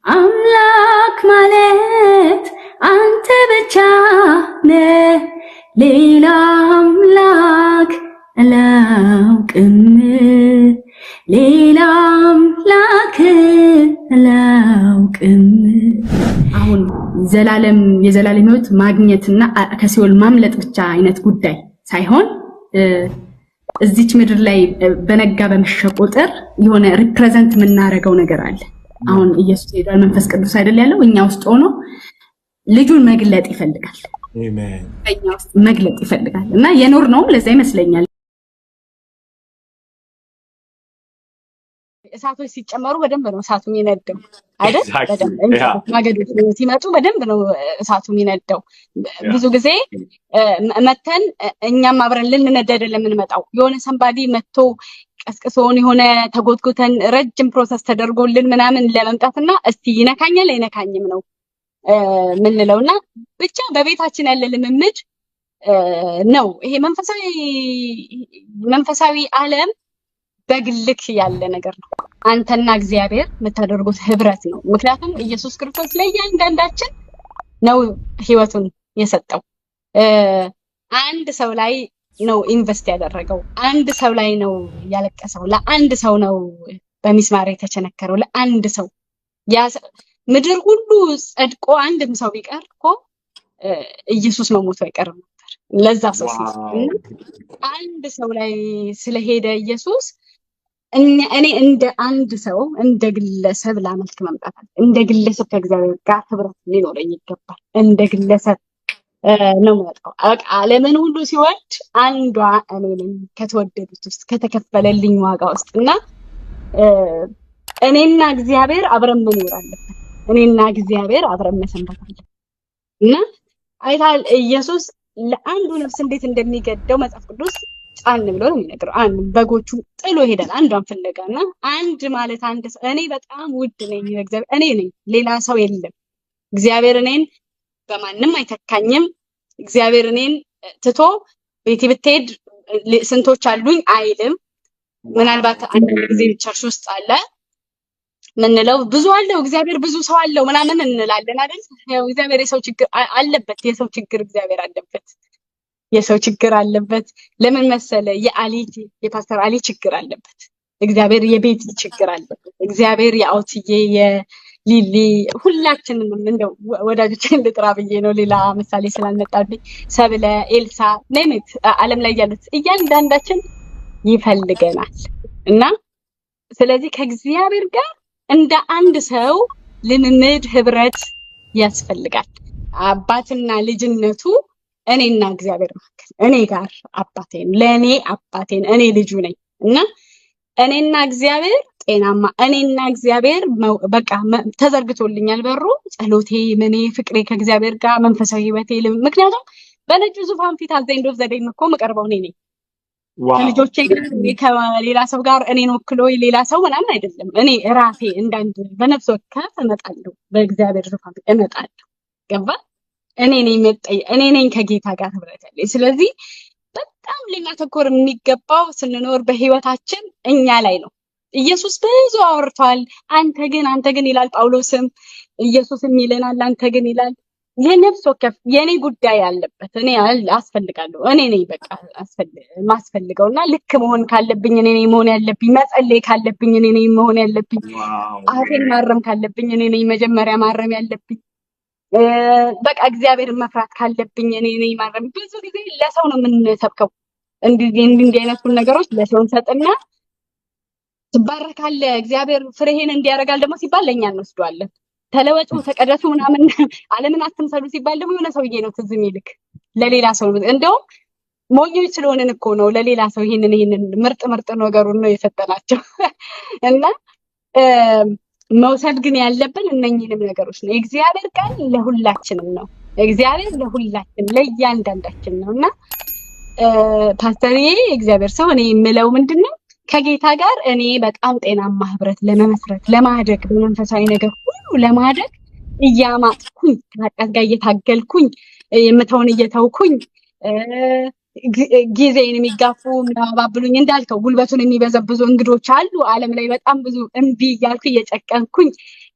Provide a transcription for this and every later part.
አምላክ ማለት አንተ ብቻ ነህ ሌላ አምላክ አላውቅም ሌላ አምላክ አላውቅም አሁን የዘላለም ሕይወት ማግኘትና ከሲኦል ማምለጥ ብቻ አይነት ጉዳይ ሳይሆን እዚች ምድር ላይ በነጋ በመሸ ቁጥር የሆነ ሪፕሬዘንት የምናደርገው ነገር አለ አሁን ኢየሱስ ሄዷል መንፈስ ቅዱስ አይደል ያለው እኛ ውስጥ ሆኖ ልጁን መግለጥ ይፈልጋል አሜን እኛ ውስጥ መግለጥ ይፈልጋል እና የኖር ነው ለዛ ይመስለኛል እሳቶች ሲጨመሩ በደንብ ነው እሳቱ የሚነደው አይደል በደንብ ማገዶች ሲመጡ በደንብ ነው እሳቱ የሚነደው ብዙ ጊዜ መተን እኛም አብረን ልንነደድ ለምንመጣው የሆነ ሰንባዲ መጥቶ ቀስቅሶን የሆነ ተጎትጎተን ረጅም ፕሮሰስ ተደርጎልን ምናምን ለመምጣትና እስቲ ይነካኛል አይነካኝም ነው ምንለውና ብቻ በቤታችን ያለ ልምምድ ነው ይሄ መንፈሳዊ ዓለም በግልክ ያለ ነገር ነው አንተና እግዚአብሔር የምታደርጉት ህብረት ነው ምክንያቱም ኢየሱስ ክርስቶስ ለእያንዳንዳችን ነው ህይወቱን የሰጠው አንድ ሰው ላይ ነው ኢንቨስት ያደረገው አንድ ሰው ላይ ነው ያለቀሰው ለአንድ ሰው ነው በሚስማር የተቸነከረው ለአንድ ሰው ያ ምድር ሁሉ ጸድቆ አንድም ሰው ቢቀር እኮ ኢየሱስ መሞቱ አይቀርም ነበር ለዛ ሰው አንድ ሰው ላይ ስለሄደ ኢየሱስ እኔ እንደ አንድ ሰው እንደ ግለሰብ ላመልክ መምጣት እንደ ግለሰብ ከእግዚአብሔር ጋር ህብረት ሊኖረኝ ይገባል እንደ ግለሰብ ነው ማለት ዓለምን ሁሉ ሲወድ አንዷ እኔ ነኝ ከተወደዱት ውስጥ ከተከፈለልኝ ዋጋ ውስጥና እኔና እግዚአብሔር አብረን መኖር አለብን እኔና እግዚአብሔር አብረን መሰንበት አለብን እና አይታል ኢየሱስ ለአንዱ ነፍስ እንዴት እንደሚገደው መጽሐፍ ቅዱስ ጫን ብሎ ነው የሚነግረው አንዱ በጎቹ ጥሎ ሄዳል አንዷን ፍለጋና አንድ ማለት አንድ እኔ በጣም ውድ ነኝ እግዚአብሔር እኔ ነኝ ሌላ ሰው የለም እግዚአብሔር እኔን በማንም አይተካኝም እግዚአብሔር እኔን ትቶ ቤቴ ብትሄድ ስንቶች አሉኝ አይልም ምናልባት አንድ ጊዜ ቸርች ውስጥ አለ ምንለው ብዙ አለው እግዚአብሔር ብዙ ሰው አለው ምናምን እንላለን አይደል ያው እግዚአብሔር የሰው ችግር አለበት የሰው ችግር እግዚአብሔር አለበት የሰው ችግር አለበት ለምን መሰለ የፓስተር አሊ ችግር አለበት እግዚአብሔር የቤት ችግር አለበት እግዚአብሔር የአውትዬ ሊሊ ሁላችንም እንደው ወዳጆችን ልጥራ ብዬ ነው ሌላ ምሳሌ ስላልመጣብኝ ሰብለ ኤልሳ ነይት ዓለም ላይ ያሉት እያንዳንዳችን ይፈልገናል እና ስለዚህ ከእግዚአብሔር ጋር እንደ አንድ ሰው ልምምድ ህብረት ያስፈልጋል አባትና ልጅነቱ እኔና እግዚአብሔር መካከል እኔ ጋር አባቴን ለኔ አባቴን እኔ ልጁ ነኝ እና እኔና እግዚአብሔር ጤናማ እኔና እግዚአብሔር በቃ ተዘርግቶልኛል በሩ ጸሎቴ ምኔ ፍቅሬ ከእግዚአብሔር ጋር መንፈሳዊ ህይወቴ ምክንያቱም በነጭ ዙፋን ፊት አዘይንዶ ዘደኝ እኮ መቀርበው ነኝ ከልጆቼ ጋር ከሌላ ሰው ጋር እኔን ወክሎ ሌላ ሰው ምናምን አይደለም እኔ ራሴ እንዳንድ በነፍስ ወከፍ እመጣለሁ በእግዚአብሔር ዙፋን እመጣለሁ ገባ እኔ ነኝ ከጌታ ጋር ህብረት ያለኝ ስለዚህ በጣም ልናተኮር የሚገባው ስንኖር በህይወታችን እኛ ላይ ነው ኢየሱስ ብዙ አወርቷል አንተ ግን ይላል ጳውሎስም ኢየሱስም ይለናል አንተ ግን ይላል የነፍስ ወከፍ የኔ ጉዳይ ያለበት እኔ አስፈልጋለሁ እኔ ነኝ በቃ ማስፈልገውና ልክ መሆን ካለብኝ እኔ ነኝ መሆን ያለብኝ መጸለይ ካለብኝ እኔ ነኝ መሆን ያለብኝ አፌን ማረም ካለብኝ እኔ ነኝ መጀመሪያ ማረም ያለብኝ በቃ እግዚአብሔርን መፍራት ካለብኝ እኔ ነኝ ማረም ብዙ ጊዜ ለሰው ነው የምንሰብከው እንዲህ አይነቱን ነገሮች ለሰው እንሰጥና ትባረካለህ እግዚአብሔር ፍሬህን እንዲያረጋል ደግሞ ሲባል ለኛ እንወስደዋለን ተለወጡ ተቀደሱ ምናምን ዓለምን አትምሰሉ ሲባል ደግሞ የሆነ ሰውዬ ነው ትዝ የሚልክ ለሌላ ሰው እንደው ሞኞች ስለሆነን እኮ ነው ለሌላ ሰው ይሄንን ምርጥ ነገሩን ነው የሰጠናቸው እና መውሰድ ግን ያለብን እነኚህንም ነገሮች ነው እግዚአብሔር ቃል ለሁላችንም ነው እግዚአብሔር ለሁላችን ለእያንዳንዳችን ነውና ፓስተርዬ እግዚአብሔር ሰው እኔ የምለው ምንድነው ከጌታ ጋር እኔ በጣም ጤናማ ህብረት ለመመስረት ለማደግ በመንፈሳዊ ነገር ሁሉ ለማደግ እያማጥኩኝ ከኃጢአት ጋር እየታገልኩኝ የምተውን እየተውኩኝ ጊዜን የሚጋፉ ምናባብሉኝ እንዳልከው ጉልበቱን የሚበዘብዙ እንግዶች አሉ ዓለም ላይ በጣም ብዙ እምቢ እያልኩ እየጨቀንኩኝ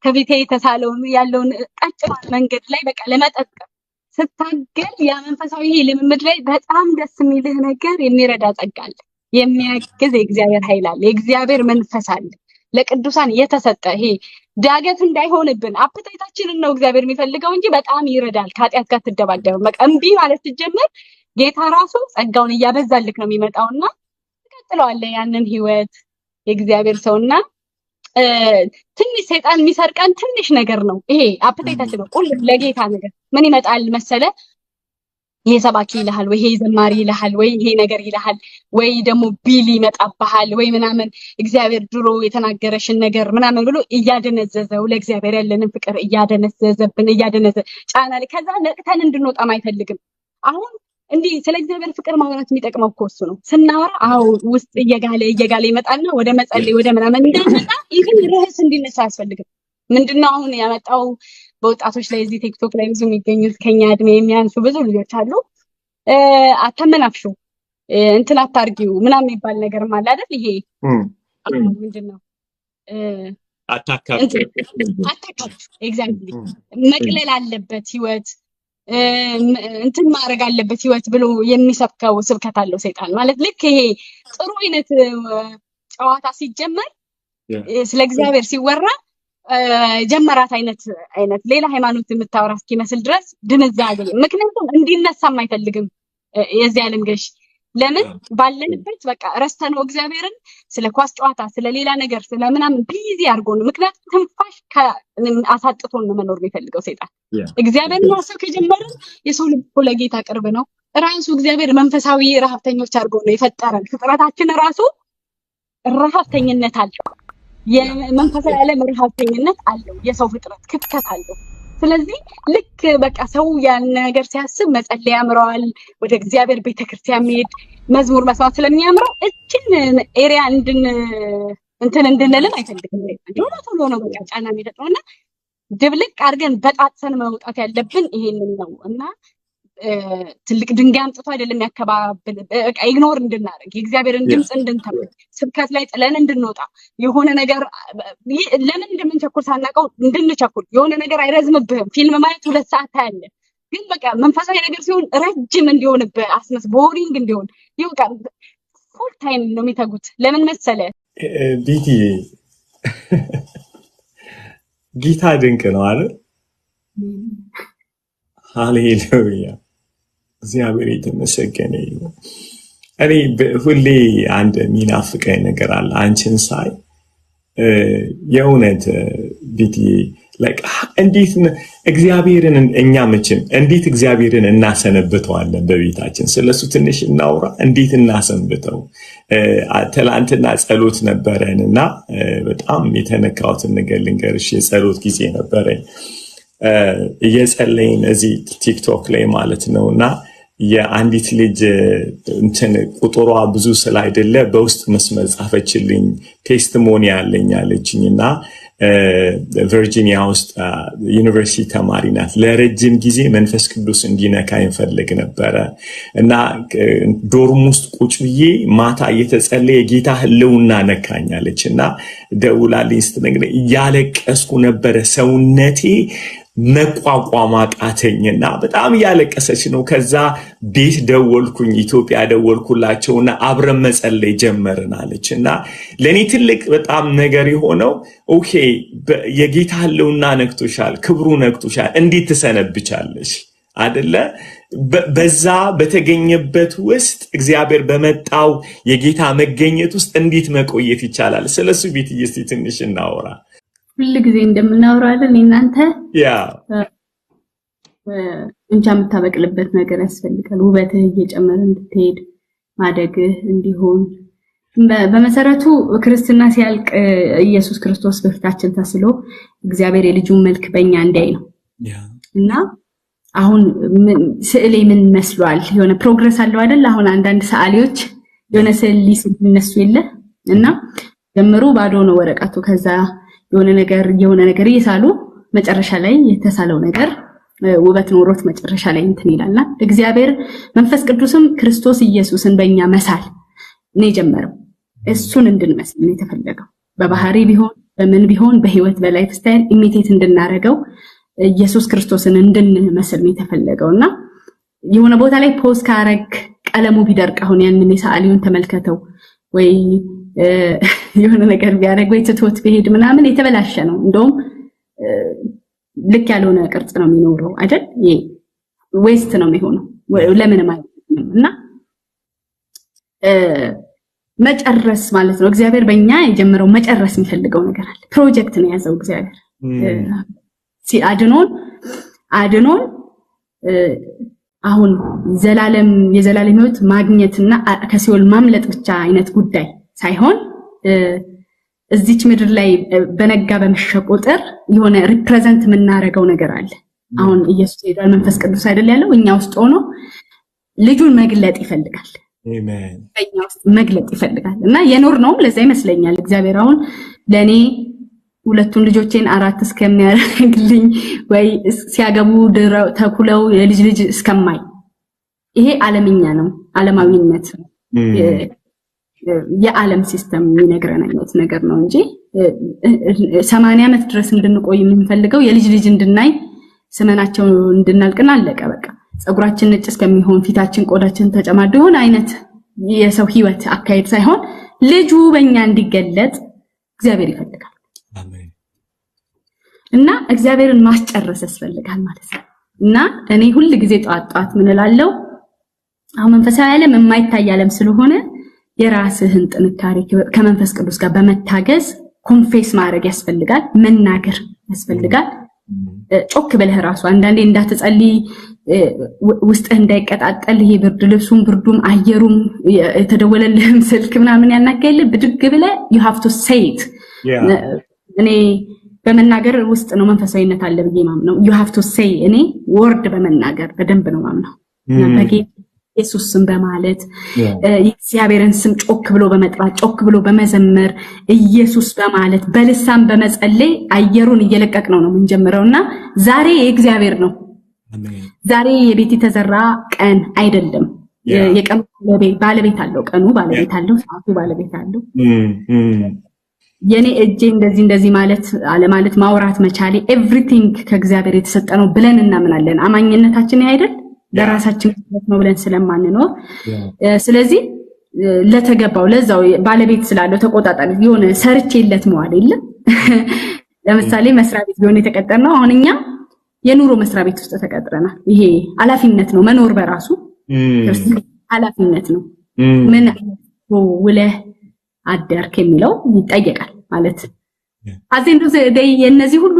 ከፊቴ የተሳለውን ያለውን ቀጭን መንገድ ላይ በቃ ለመጠቀም ስታገል ያ መንፈሳዊ ልምምድ ላይ በጣም ደስ የሚልህ ነገር የሚረዳ ጸጋ አለ፣ የሚያግዝ የእግዚአብሔር ኃይል አለ፣ የእግዚአብሔር መንፈስ አለ ለቅዱሳን የተሰጠ። ይሄ ዳገት እንዳይሆንብን አፕታይታችንን ነው እግዚአብሔር የሚፈልገው እንጂ በጣም ይረዳል። ከኃጢአት ጋር ትደባደብ በቃ እምቢ ማለት ስትጀምር ጌታ ራሱ ጸጋውን እያበዛልክ ነው የሚመጣውና ትቀጥለዋለህ ያንን ህይወት። የእግዚአብሔር ሰውና ትንሽ ሰይጣን የሚሰርቀን ትንሽ ነገር ነው ይሄ አፕታይታችን ነው። ቁል ለጌታ ነገር ምን ይመጣል መሰለ? ይሄ ሰባኪ ይልሃል ወይ ይሄ ዘማሪ ይልሃል ወይ ይሄ ነገር ይልሃል ወይ ደግሞ ቢል ይመጣብሃል ወይ ምናምን እግዚአብሔር ድሮ የተናገረሽን ነገር ምናምን ብሎ እያደነዘዘው ለእግዚአብሔር ያለንን ፍቅር እያደነዘዘብን ጫና ላይ ከዛ ነቅተን እንድንወጣም አይፈልግም። አሁን እንዲህ ስለ እግዚአብሔር ፍቅር ማውራት የሚጠቅመው እኮ እሱ ነው። ስናወራ ውስጥ እየጋለ ይመጣልና ወደ መጸለይ ወደ ምናምን እንደመጣ ይሄን ርዕስ እንዲነሳ አያስፈልግም። ምንድነው አሁን ያመጣው በወጣቶች ላይ እዚህ ቲክቶክ ላይ ብዙ የሚገኙት ከኛ እድሜ የሚያንሱ ብዙ ልጆች አሉ። አተመናፍሹ እንትን አታርጊው ምናምን የሚባል ነገር ማለት አይደል? ይሄ ምንድነው አታካብ ኤግዛክትሊ መቅለል አለበት ህይወት እንትን ማድረግ አለበት ህይወት ብሎ የሚሰብከው ስብከት አለው ሰይጣን። ማለት ልክ ይሄ ጥሩ አይነት ጨዋታ ሲጀመር ስለ እግዚአብሔር ሲወራ ጀመራት አይነት ሌላ ሃይማኖት የምታወራ እስኪመስል ድረስ ድንዛዜ። ምክንያቱም እንዲነሳም አይፈልግም የዚህ ዓለም ገሽ። ለምን ባለንበት በቃ ረስተነው እግዚአብሔርን ስለ ኳስ ጨዋታ ስለ ሌላ ነገር ስለ ምናምን ቢዚ አድርጎን። ምክንያቱም ትንፋሽ አሳጥቶን ነው መኖር የሚፈልገው ሰይጣን። እግዚአብሔርን ማሰብ ከጀመርን የሰው ልብ እኮ ለጌታ ቅርብ ነው። ራሱ እግዚአብሔር መንፈሳዊ ረሃብተኞች አድርጎ ነው የፈጠረን። ፍጥረታችን ራሱ ረሃብተኝነት አለው። የመንፈሳዊ ዓለም ረሃብተኝነት አለው። የሰው ፍጥረት ክፍተት አለው። ስለዚህ ልክ በቃ ሰው ያን ነገር ሲያስብ መጸለይ ያምረዋል። ወደ እግዚአብሔር ቤተክርስቲያን መሄድ መዝሙር መስማት ስለሚያምረው እችን ኤሪያ እንድንልም አይፈልግም። ቶሎ ነው በቃ ጫና የሚፈጥረውና ድብልቅ አድርገን በጣጥሰን መውጣት ያለብን ይሄንን ነው። እና ትልቅ ድንጋይ አምጥቶ አይደለም ያከባብል በቃ ኢግኖር እንድናደርግ የእግዚአብሔርን ድምጽ እንድንተው ስብከት ላይ ጥለን እንድንወጣ የሆነ ነገር ለምን እንደምንቸኩል ሳናውቀው እንድንቸኩል የሆነ ነገር አይረዝምብህም። ፊልም ማየት 2 ሰዓት ታያለ፣ ግን በቃ መንፈሳዊ ነገር ሲሆን ረጅም እንዲሆንብህ አስመስ ቦሪንግ እንዲሆን ይውቃ ፉል ታይም ነው የሚተጉት። ለምን መሰለ ቢቲ ጌታ ድንቅ ነው አይደል? ሃሌሉያ እግዚአብሔር የተመሰገነ ይሁን። እኔ ሁሌ አንድ የሚናፍቀኝ ነገር አለ አንቺን ሳይ የእውነት ቢቲ እንዴት እግዚአብሔርን እኛ መቼም እንዴት እግዚአብሔርን እናሰነብተዋለን በቤታችን። ስለሱ ትንሽ እናውራ። እንዴት እናሰንብተው? ትላንትና ጸሎት ነበረን እና በጣም የተነካሁትን ነገር ልንገርሽ። የጸሎት ጊዜ ነበረኝ እየጸለይን እዚህ ቲክቶክ ላይ ማለት ነው። እና የአንዲት ልጅ እንትን ቁጥሯ ብዙ ስላይደለ በውስጥ መስመር ጻፈችልኝ። ቴስቲሞኒ ያለኝ አለችኝ እና ቨርጂኒያ ውስጥ ዩኒቨርሲቲ ተማሪ ናት። ለረጅም ጊዜ መንፈስ ቅዱስ እንዲነካ ይፈልግ ነበረ እና ዶርም ውስጥ ቁጭ ብዬ ማታ እየተጸለየ የጌታ ህልውና ነካኛለች እና ደውላልኝ ስትነግረኝ እያለቀስኩ ነበረ። ሰውነቴ መቋቋም አቃተኝና በጣም እያለቀሰች ነው። ከዛ ቤት ደወልኩኝ፣ ኢትዮጵያ ደወልኩላቸውና አብረን መጸለይ ጀመርን አለች እና ለኔ ትልቅ በጣም ነገር የሆነው ኦኬ የጌታ ህልውና ነክቶሻል፣ ክብሩ ነክቶሻል፣ እንዴት ትሰነብቻለሽ አይደለ? በዛ በተገኘበት ውስጥ እግዚአብሔር በመጣው የጌታ መገኘት ውስጥ እንዴት መቆየት ይቻላል? ስለሱ ቤት እስቲ ትንሽ እናወራ። ሁሉ ጊዜ እንደምናወራለን እናንተ እንጃ የምታበቅልበት ነገር ያስፈልጋል። ውበትህ እየጨመረ እንድትሄድ ማደግህ እንዲሆን። በመሰረቱ ክርስትና ሲያልቅ ኢየሱስ ክርስቶስ በፊታችን ተስሎ እግዚአብሔር የልጁን መልክ በእኛ እንዲያይ ነው እና አሁን ስዕሌ ምን መስሏል? የሆነ ፕሮግረስ አለው አይደል? አሁን አንዳንድ ሰዓሊዎች የሆነ ስዕል ሊነሱ የለ እና ጀምሩ ባዶ ነው ወረቀቱ። ከዛ የሆነ ነገር እየሳሉ መጨረሻ ላይ የተሳለው ነገር ውበት ኖሮት መጨረሻ ላይ እንትን ይላልና እግዚአብሔር መንፈስ ቅዱስም ክርስቶስ ኢየሱስን በእኛ መሳል ነው የጀመረው። እሱን እንድንመስል ነው የተፈለገው። በባህሪ ቢሆን በምን ቢሆን በህይወት በላይፍ ስታይል ኢሚቴት እንድናረገው ኢየሱስ ክርስቶስን እንድንመስል ነው የተፈለገውና የሆነ ቦታ ላይ ፖስት ካረግ ቀለሙ ቢደርቅ አሁን ያንን የሰዓሊውን ተመልከተው ወይ የሆነ ነገር ቢያደርግ ወይ ትቶት ቢሄድ ምናምን የተበላሸ ነው። እንደውም ልክ ያልሆነ ቅርጽ ነው የሚኖረው አይደል? ዌስት ነው የሚሆነው ለምንም አይደለም። እና መጨረስ ማለት ነው እግዚአብሔር በእኛ የጀመረው መጨረስ የሚፈልገው ነገር አለ። ፕሮጀክት ነው ያዘው እግዚአብሔር አድኖን አሁን የዘላለም ህይወት ማግኘትና ከሲኦል ማምለጥ ብቻ አይነት ጉዳይ ሳይሆን እዚች ምድር ላይ በነጋ በመሸ ቁጥር የሆነ ሪፕሬዘንት የምናረገው ነገር አለ። አሁን ኢየሱስ ሄዷል፣ መንፈስ ቅዱስ አይደል ያለው እኛ ውስጥ ሆኖ ልጁን መግለጥ ይፈልጋል። አሜን። በእኛ ውስጥ መግለጥ ይፈልጋል እና የኖር ነው። ለዛ ይመስለኛል እግዚአብሔር አሁን ለኔ ሁለቱን ልጆቼን 4 እስከሚያደርግልኝ ወይ ሲያገቡ ድረው ተኩለው የልጅ ልጅ እስከማይ ይሄ ዓለምኛ ነው፣ ዓለማዊነት ነው። የዓለም ሲስተም የሚነግረን አይነት ነገር ነው እንጂ 80 ዓመት ድረስ እንድንቆይ የምንፈልገው የልጅ ልጅ እንድናይ ስመናቸው እንድናልቅና አለቀ በቃ። ጸጉራችን ነጭ እስከሚሆን ፊታችን ቆዳችን ተጨማዶ የሆነ አይነት የሰው ህይወት አካሄድ ሳይሆን ልጁ በእኛ እንዲገለጥ እግዚአብሔር ይፈልጋል። አሜን። እና እግዚአብሔርን ማስጨረስ ያስፈልጋል ማለት ነው። እና እኔ ሁሉ ጊዜ ጧት ምን እላለሁ አሁን መንፈሳዊ ዓለም የማይታይ ዓለም ስለሆነ የራስህን ጥንካሬ ከመንፈስ ቅዱስ ጋር በመታገዝ ኮንፌስ ማድረግ ያስፈልጋል፣ መናገር ያስፈልጋል። ጮክ ብለህ ራሱ አንዳንዴ እንዳትጸልይ ውስጥህ እንዳይቀጣጠል ይሄ ብርድ ልብሱም ብርዱም አየሩም የተደወለልህም ስልክ ምናምን ያናገል ብድግ ብለህ you have to say it። እኔ በመናገር ውስጥ ነው መንፈሳዊነት አለ ብዬ ማምነው። you have to say እኔ ወርድ በመናገር በደንብ ነው ማምነው። በጌታ ኢየሱስ ስም በማለት የእግዚአብሔርን ስም ጮክ ብሎ በመጥራት ጮክ ብሎ በመዘመር ኢየሱስ በማለት በልሳን በመጸለይ አየሩን እየለቀቅነው ነው የምንጀምረውና ዛሬ የእግዚአብሔር ነው። ዛሬ የቤት የተዘራ ቀን አይደለም። የቀኑ ባለቤት አለው፣ ቀኑ ባለቤት አለው፣ ሰዓቱ ባለቤት አለው። የኔ እጄ እንደዚህ ማለት አለ ማለት ማውራት መቻሌ ኤቭሪቲንግ ከእግዚአብሔር የተሰጠ ነው ብለን እናምናለን። አማኝነታችን አይደል ለራሳችን ነው ብለን ስለማንኖር ስለዚህ ለተገባው ለዛው ባለቤት ስላለው ተቆጣጣሪ የሆነ ሰርቼለት መዋል የለም። ለምሳሌ መስሪያ ቤት ቢሆን የተቀጠርነው አሁን እኛ የኑሮ መስሪያ ቤት ውስጥ ተቀጥረናል። ይሄ ኃላፊነት ነው። መኖር በራሱ ኃላፊነት ነው። ምን ውለህ አደርክ የሚለው ይጠየቃል ማለት አዘንዱ የነዚህ ሁሉ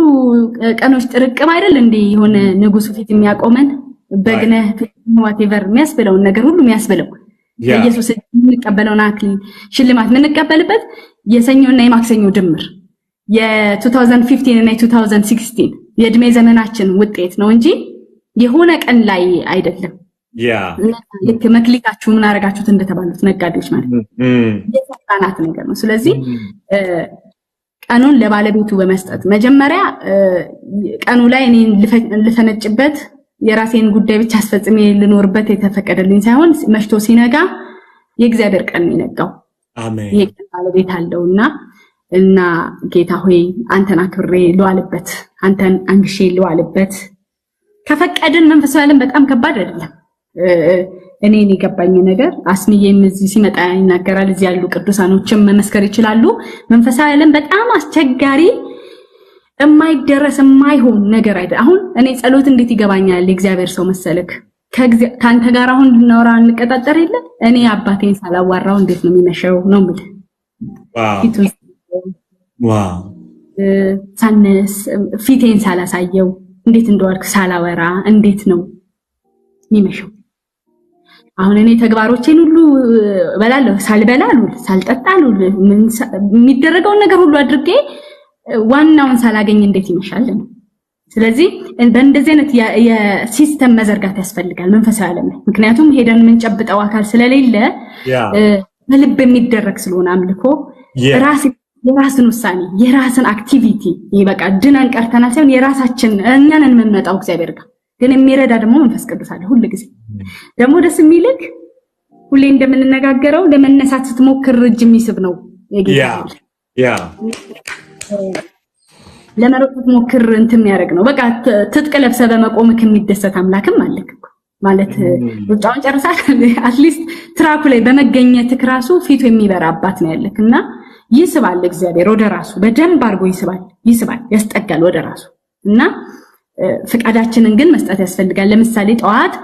ቀኖች ጥርቅም አይደል እንዴ? የሆነ ንጉሱ ፊት የሚያቆመን በግነህ whatever የሚያስበለውን ነገር ሁሉ የሚያስበለው ኢየሱስ የምንቀበለውን አክሊል ሽልማት የምንቀበልበት የሰኞና የማክሰኞ ድምር የ2015 እና የ2016 የእድሜ ዘመናችን ውጤት ነው እንጂ የሆነ ቀን ላይ አይደለም። ልክ መክሊታችሁ ምን አረጋችሁት እንደተባሉት ነጋዴዎች ማለት የሰጣናት ነገር ነው። ስለዚህ ቀኑን ለባለቤቱ በመስጠት መጀመሪያ ቀኑ ላይ እኔ ልፈነጭበት የራሴን ጉዳይ ብቻ አስፈጽሜ ልኖርበት የተፈቀደልኝ ሳይሆን መሽቶ ሲነጋ የእግዚአብሔር ቀን ነው የነጋው። አሜን። ይሄ ቀን ባለቤት አለውና ጌታ ሆይ አንተን አክብሬ ልዋልበት፣ አንተን አንግሼ ልዋልበት ከፈቀድን መንፈሳዊ ዓለም በጣም ከባድ አይደለም። እኔን የገባኝ ነገር አስሚዬም እዚህ ሲመጣ ይናገራል። እዚህ ያሉ ቅዱሳኖችም መመስከር ይችላሉ። መንፈሳዊ ዓለም በጣም አስቸጋሪ የማይደረስ የማይሆን ነገር አይደል። አሁን እኔ ጸሎት እንዴት ይገባኛል? የእግዚአብሔር ሰው መሰለክ ካንተ ጋር አሁን ልናወራ እንቀጣጠር የለ እኔ አባቴን ሳላዋራው እንዴት ነው የሚመሸው ነው ማለት ዋው ሳነስ ፊቴን ሳላሳየው እንዴት እንደዋልክ ሳላወራ እንዴት ነው የሚመሸው? አሁን እኔ ተግባሮቼን ሁሉ በላለሁ፣ ሳልበላ አልውል፣ ሳልጠጣ አልውል፣ የሚደረገውን ነገር ሁሉ አድርጌ ዋናውን ሳላገኝ እንዴት ይመሻል ነው። ስለዚህ በእንደዚህ አይነት የሲስተም መዘርጋት ያስፈልጋል መንፈሳዊ ዓለም ላይ። ምክንያቱም ሄደን የምንጨብጠው አካል ስለሌለ በልብ የሚደረግ ስለሆነ አምልኮ የራስን ውሳኔ የራስን አክቲቪቲ ይበቃ ድነን ቀርተናል ሳይሆን የራሳችን እኛን የምንመጣው እግዚአብሔር ጋር ግን የሚረዳ ደግሞ መንፈስ ቅዱስ አለ ሁሉ ጊዜ። ደግሞ ደስ የሚልክ ሁሌ እንደምንነጋገረው ለመነሳት ስትሞክር እጅ የሚስብ ነው የጌታ ያ ለመሮጥ ስትሞክር እንትን የሚያደርግ ነው። በቃ ትጥቅ ለብሰህ በመቆምክ የሚደሰት አምላክም አለክ ማለት ሩጫውን ጨርሳል አትሊስት ትራኩ ላይ በመገኘትክ ራሱ ፊቱ የሚበራ አባት ነው ያለክና ይስባል እግዚአብሔር ወደ ራሱ በደንብ አድርጎ ይስባል ያስጠጋል ወደ ራሱ እና ፍቃዳችንን ግን መስጠት ያስፈልጋል። ለምሳሌ ጠዋት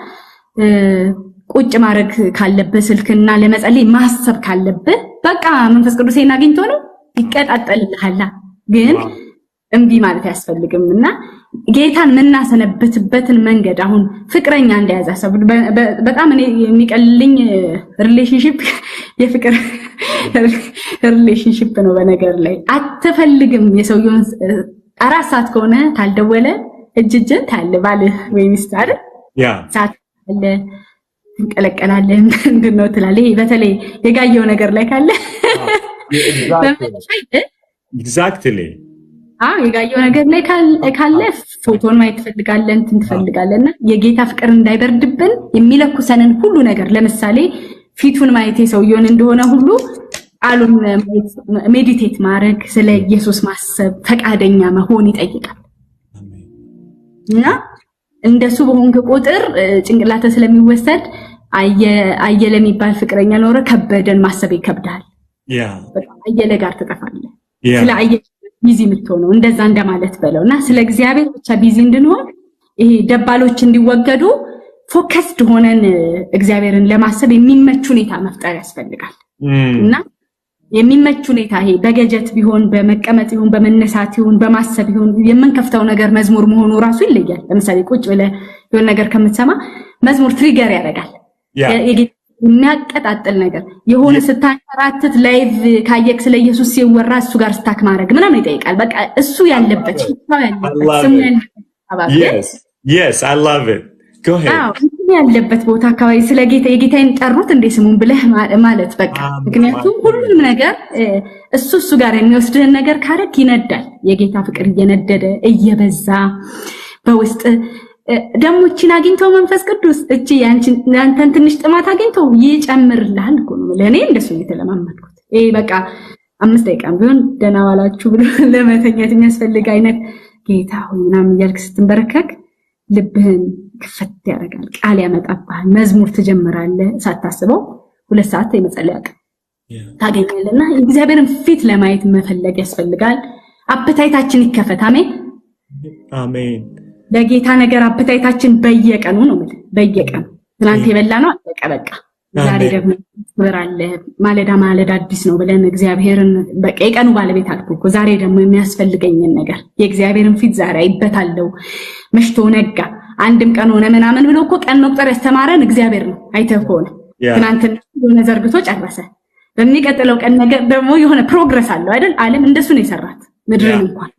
ቁጭ ማድረግ ካለበት ስልክና ለመጸለይ ማሰብ ካለበት በቃ መንፈስ ቅዱስን አግኝቶ ነው ይቀጣጠልልሃል። ግን እምቢ ማለት ያስፈልግምና ጌታን መናሰነበትበትን መንገድ አሁን ፍቅረኛ እንደያዘ ሰው በጣም እኔ የሚቀልልኝ ሪሌሽንሺፕ የፍቅር ሪሌሽንሺፕ ነው። በነገር ላይ አትፈልግም የሰውየውን 4 ሰዓት ከሆነ ታልደወለ እጅጅን ታልባል ወይ ሚስት አይደል ሰዓት አለ እንቀለቀላለን እንደነው ትላለህ። በተለይ የጋየው ነገር ላይ ካለ ኤግዛክትሊ የጋየው ነገር ላይ ካለ ፎቶን ማየት ትፈልጋለን ትፈልጋለና የጌታ ፍቅር እንዳይበርድብን የሚለኩሰንን ሁሉ ነገር ለምሳሌ ፊቱን ማየት የሰውየውን እንደሆነ ሁሉ ቃሉን ሜዲቴት ማድረግ ስለ ኢየሱስ ማሰብ ፈቃደኛ መሆን ይጠይቃል። እና እንደሱ በሆንክ ቁጥር ጭንቅላተ ስለሚወሰድ አየለ የሚባል ፍቅረኛ ኖረ ከበደን ማሰብ ይከብዳል። አየለ ጋር ተጠፋለህ ስለ አየለ ቢዚ የምትሆነው እንደዛ እንደማለት በለውና ስለ እግዚአብሔር ብቻ ቢዚ እንድንሆን ይሄ ደባሎች እንዲወገዱ ፎከስድ ሆነን እግዚአብሔርን ለማሰብ የሚመች ሁኔታ መፍጠር ያስፈልጋል። እና የሚመች ሁኔታ ይሄ በገጀት ቢሆን በመቀመጥ ይሁን በመነሳት ይሁን በማሰብ ይሁን የምንከፍተው ነገር መዝሙር መሆኑ ራሱ ይለያል። ለምሳሌ ቁጭ ብለህ የሆነ ነገር ከምትሰማ መዝሙር ትሪገር ያደርጋል። የሚያቀጣጥል ነገር የሆነ ስታንከራትት ላይቭ ካየክ ስለ ኢየሱስ ሲወራ እሱ ጋር ስታክ ማድረግ ምናምን ይጠይቃል። በቃ እሱ ያለበት yes I love it go ahead ያለበት ቦታ አካባቢ ስለ ጌታ የጌታን ጠሩት እንደ ስሙን ብለህ ማለት በቃ ምክንያቱም ሁሉም ነገር እሱ ጋር የሚወስድህን ነገር ካረክ ይነዳል። የጌታ ፍቅር እየነደደ እየበዛ በውስጥ ደሞችን አግኝተው መንፈስ ቅዱስ እቺ ያንተን ትንሽ ጥማት አግኝተው ይጨምርልሃል እኮ ነው። ለኔ እንደሱ የተለማመድኩት ይሄ በቃ 5 ደቂቃ ቢሆን ደህና ዋላችሁ ብሎ ለመተኛት የሚያስፈልግ አይነት ጌታ ሆይ ምናምን እያልክ ስትንበረከክ ልብህን ክፍት ያደርጋል። ቃል ያመጣብሃል። መዝሙር ትጀምራለህ ሳታስበው 2 ሰዓት የመጸለይ አቅም ታገኛለህና እግዚአብሔርን ፊት ለማየት መፈለግ ያስፈልጋል። አፕታይታችን ይከፈት። አሜን አሜን። ለጌታ ነገር አፕታይታችን በየቀኑ ነው ማለት በየቀኑ ትናንት የበላነው አለቀ በቃ ዛሬ ደግሞ ወራለ ማለዳ አዲስ ነው ብለን እግዚአብሔርን በቃ የቀኑ ባለቤት አልኩ እኮ ዛሬ ደግሞ የሚያስፈልገኝን ነገር የእግዚአብሔርን ፊት ዛሬ አይበታለሁ። መሽቶ ነጋ አንድም ቀን ሆነ ምናምን ብሎ እኮ ቀን መቁጠር ያስተማረን እግዚአብሔር ነው። አይተህ ከሆነ ትናንትና የሆነ ዘርግቶ ጨረሰ። በሚቀጥለው ቀን ነገር ደግሞ የሆነ ፕሮግረስ አለው አይደል? ዓለም እንደሱ ነው የሰራት ምድርን እንኳን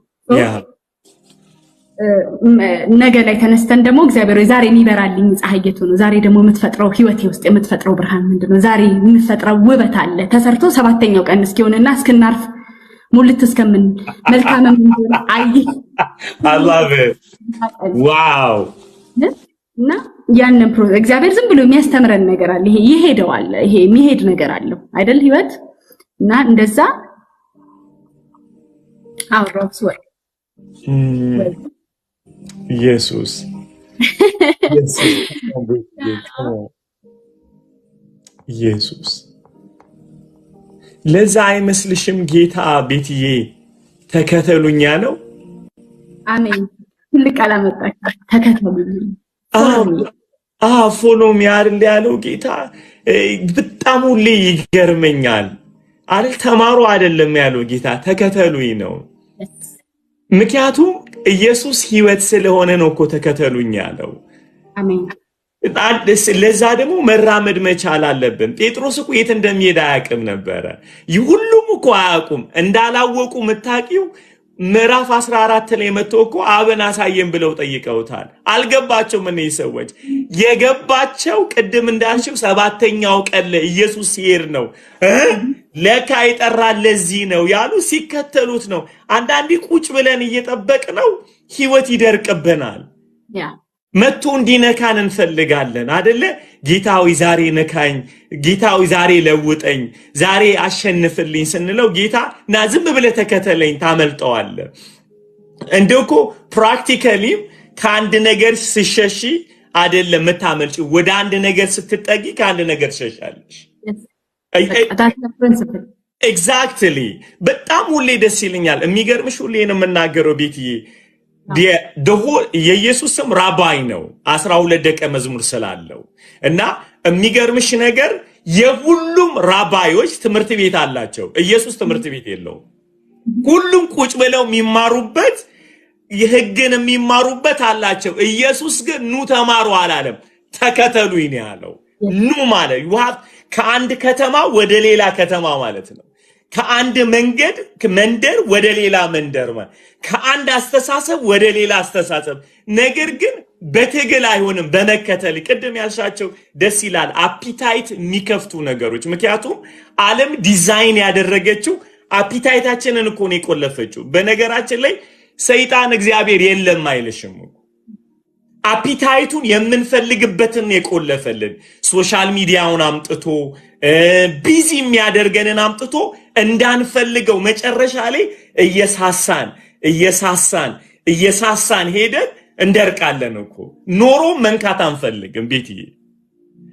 ነገ ላይ ተነስተን ደግሞ እግዚአብሔር ዛሬ የሚበራልኝ ፀሐይ የቱ ነው? ዛሬ ደግሞ የምትፈጥረው ህይወቴ ውስጥ የምትፈጥረው ብርሃን ምንድነው? ዛሬ የምትፈጥረው ውበት አለ ተሰርቶ 7ኛው ቀን እስኪሆንና እስክናርፍ ሙልት እስከምን መልካም ምን አይ I love it wow እና ያንን እግዚአብሔር ዝም ብሎ የሚያስተምረን ነገር አለ። ይሄ ይሄደዋል። ይሄ የሚሄድ ነገር አለው አይደል ህይወት እና እንደዛ አውሮስ ወይ ኢየሱስ ኢየሱስ ለዛ አይመስልሽም ጌታ ቤትዬ ተከተሉኝ ያለው? አሜን። ትልቅ ቃል አመጣች። ተከተሉኝ ፎሎ ሚያርል ያለው ጌታ በጣም ሁሌ ይገርመኛል አይደል? ተማሩ አይደለም ያለው ጌታ ተከተሉኝ ነው። ምክንያቱም ኢየሱስ ህይወት ስለሆነ ነው እኮ ተከተሉኝ ያለው። አሜን። ለዛ ደግሞ መራመድ መቻል አለብን። ጴጥሮስ እኮ የት እንደሚሄድ አያውቅም ነበረ። ሁሉም እኮ አያውቁም። እንዳላወቁ መታቂው ምዕራፍ 14 ላይ መጥቶ እኮ አብን አሳየን ብለው ጠይቀውታል። አልገባቸውም። እነዚህ ሰዎች የገባቸው ቅድም እንዳልሽው 7ኛው ቀን ላይ ኢየሱስ ሲሄድ ነው። ለካ ይጠራል ለዚህ ነው ያሉ ሲከተሉት ነው። አንዳንዴ ቁጭ ብለን እየጠበቅ ነው ህይወት ይደርቅብናል። መጥቶ እንዲነካን እንፈልጋለን አይደለ? ጌታዊ ዛሬ ነካኝ፣ ጌታዊ ዛሬ ለውጠኝ፣ ዛሬ አሸንፍልኝ ስንለው ጌታ ና ዝም ብለህ ተከተለኝ ታመልጠዋለህ። እንደውኮ ፕራክቲካሊ ከአንድ ነገር ሲሸሺ አይደለም መታመልጪ፣ ወደ አንድ ነገር ስትጠጊ ከአንድ ነገር ትሸሻለሽ። ኤግዛክትሊ። በጣም ሁሌ ደስ ይለኛል። የሚገርምሽ ሁሌ ነው የምናገረው ቤትዬ የኢየሱስ ስም ራባይ ነው 12 ደቀ መዝሙር ስላለው እና የሚገርምሽ ነገር የሁሉም ራባዮች ትምህርት ቤት አላቸው። ኢየሱስ ትምህርት ቤት የለውም። ሁሉም ቁጭ ብለው የሚማሩበት የሕግን የሚማሩበት አላቸው። ኢየሱስ ግን ኑ ተማሩ አላለም፣ ተከተሉኝ ነው ያለው። ኑ ማለት ከአንድ ከተማ ወደ ሌላ ከተማ ማለት ነው። ከአንድ መንደር ወደ ሌላ መንደር ማለት፣ ከአንድ አስተሳሰብ ወደ ሌላ አስተሳሰብ። ነገር ግን በትግል አይሆንም፣ በመከተል ቅድም ያልሻቸው ደስ ይላል። አፒታይት የሚከፍቱ ነገሮች። ምክንያቱም ዓለም ዲዛይን ያደረገችው አፒታይታችንን እኮ ነው የቆለፈችው። በነገራችን ላይ ሰይጣን እግዚአብሔር የለም አይልሽም። አፒታይቱን የምንፈልግበትን የቆለፈልን ሶሻል ሚዲያውን አምጥቶ ቢዚ የሚያደርገንን አምጥቶ እንዳንፈልገው መጨረሻ ላይ እየሳሳን ሄደን እንደርቃለን እኮ። ኖሮ መንካት አንፈልግም ቤትዬ።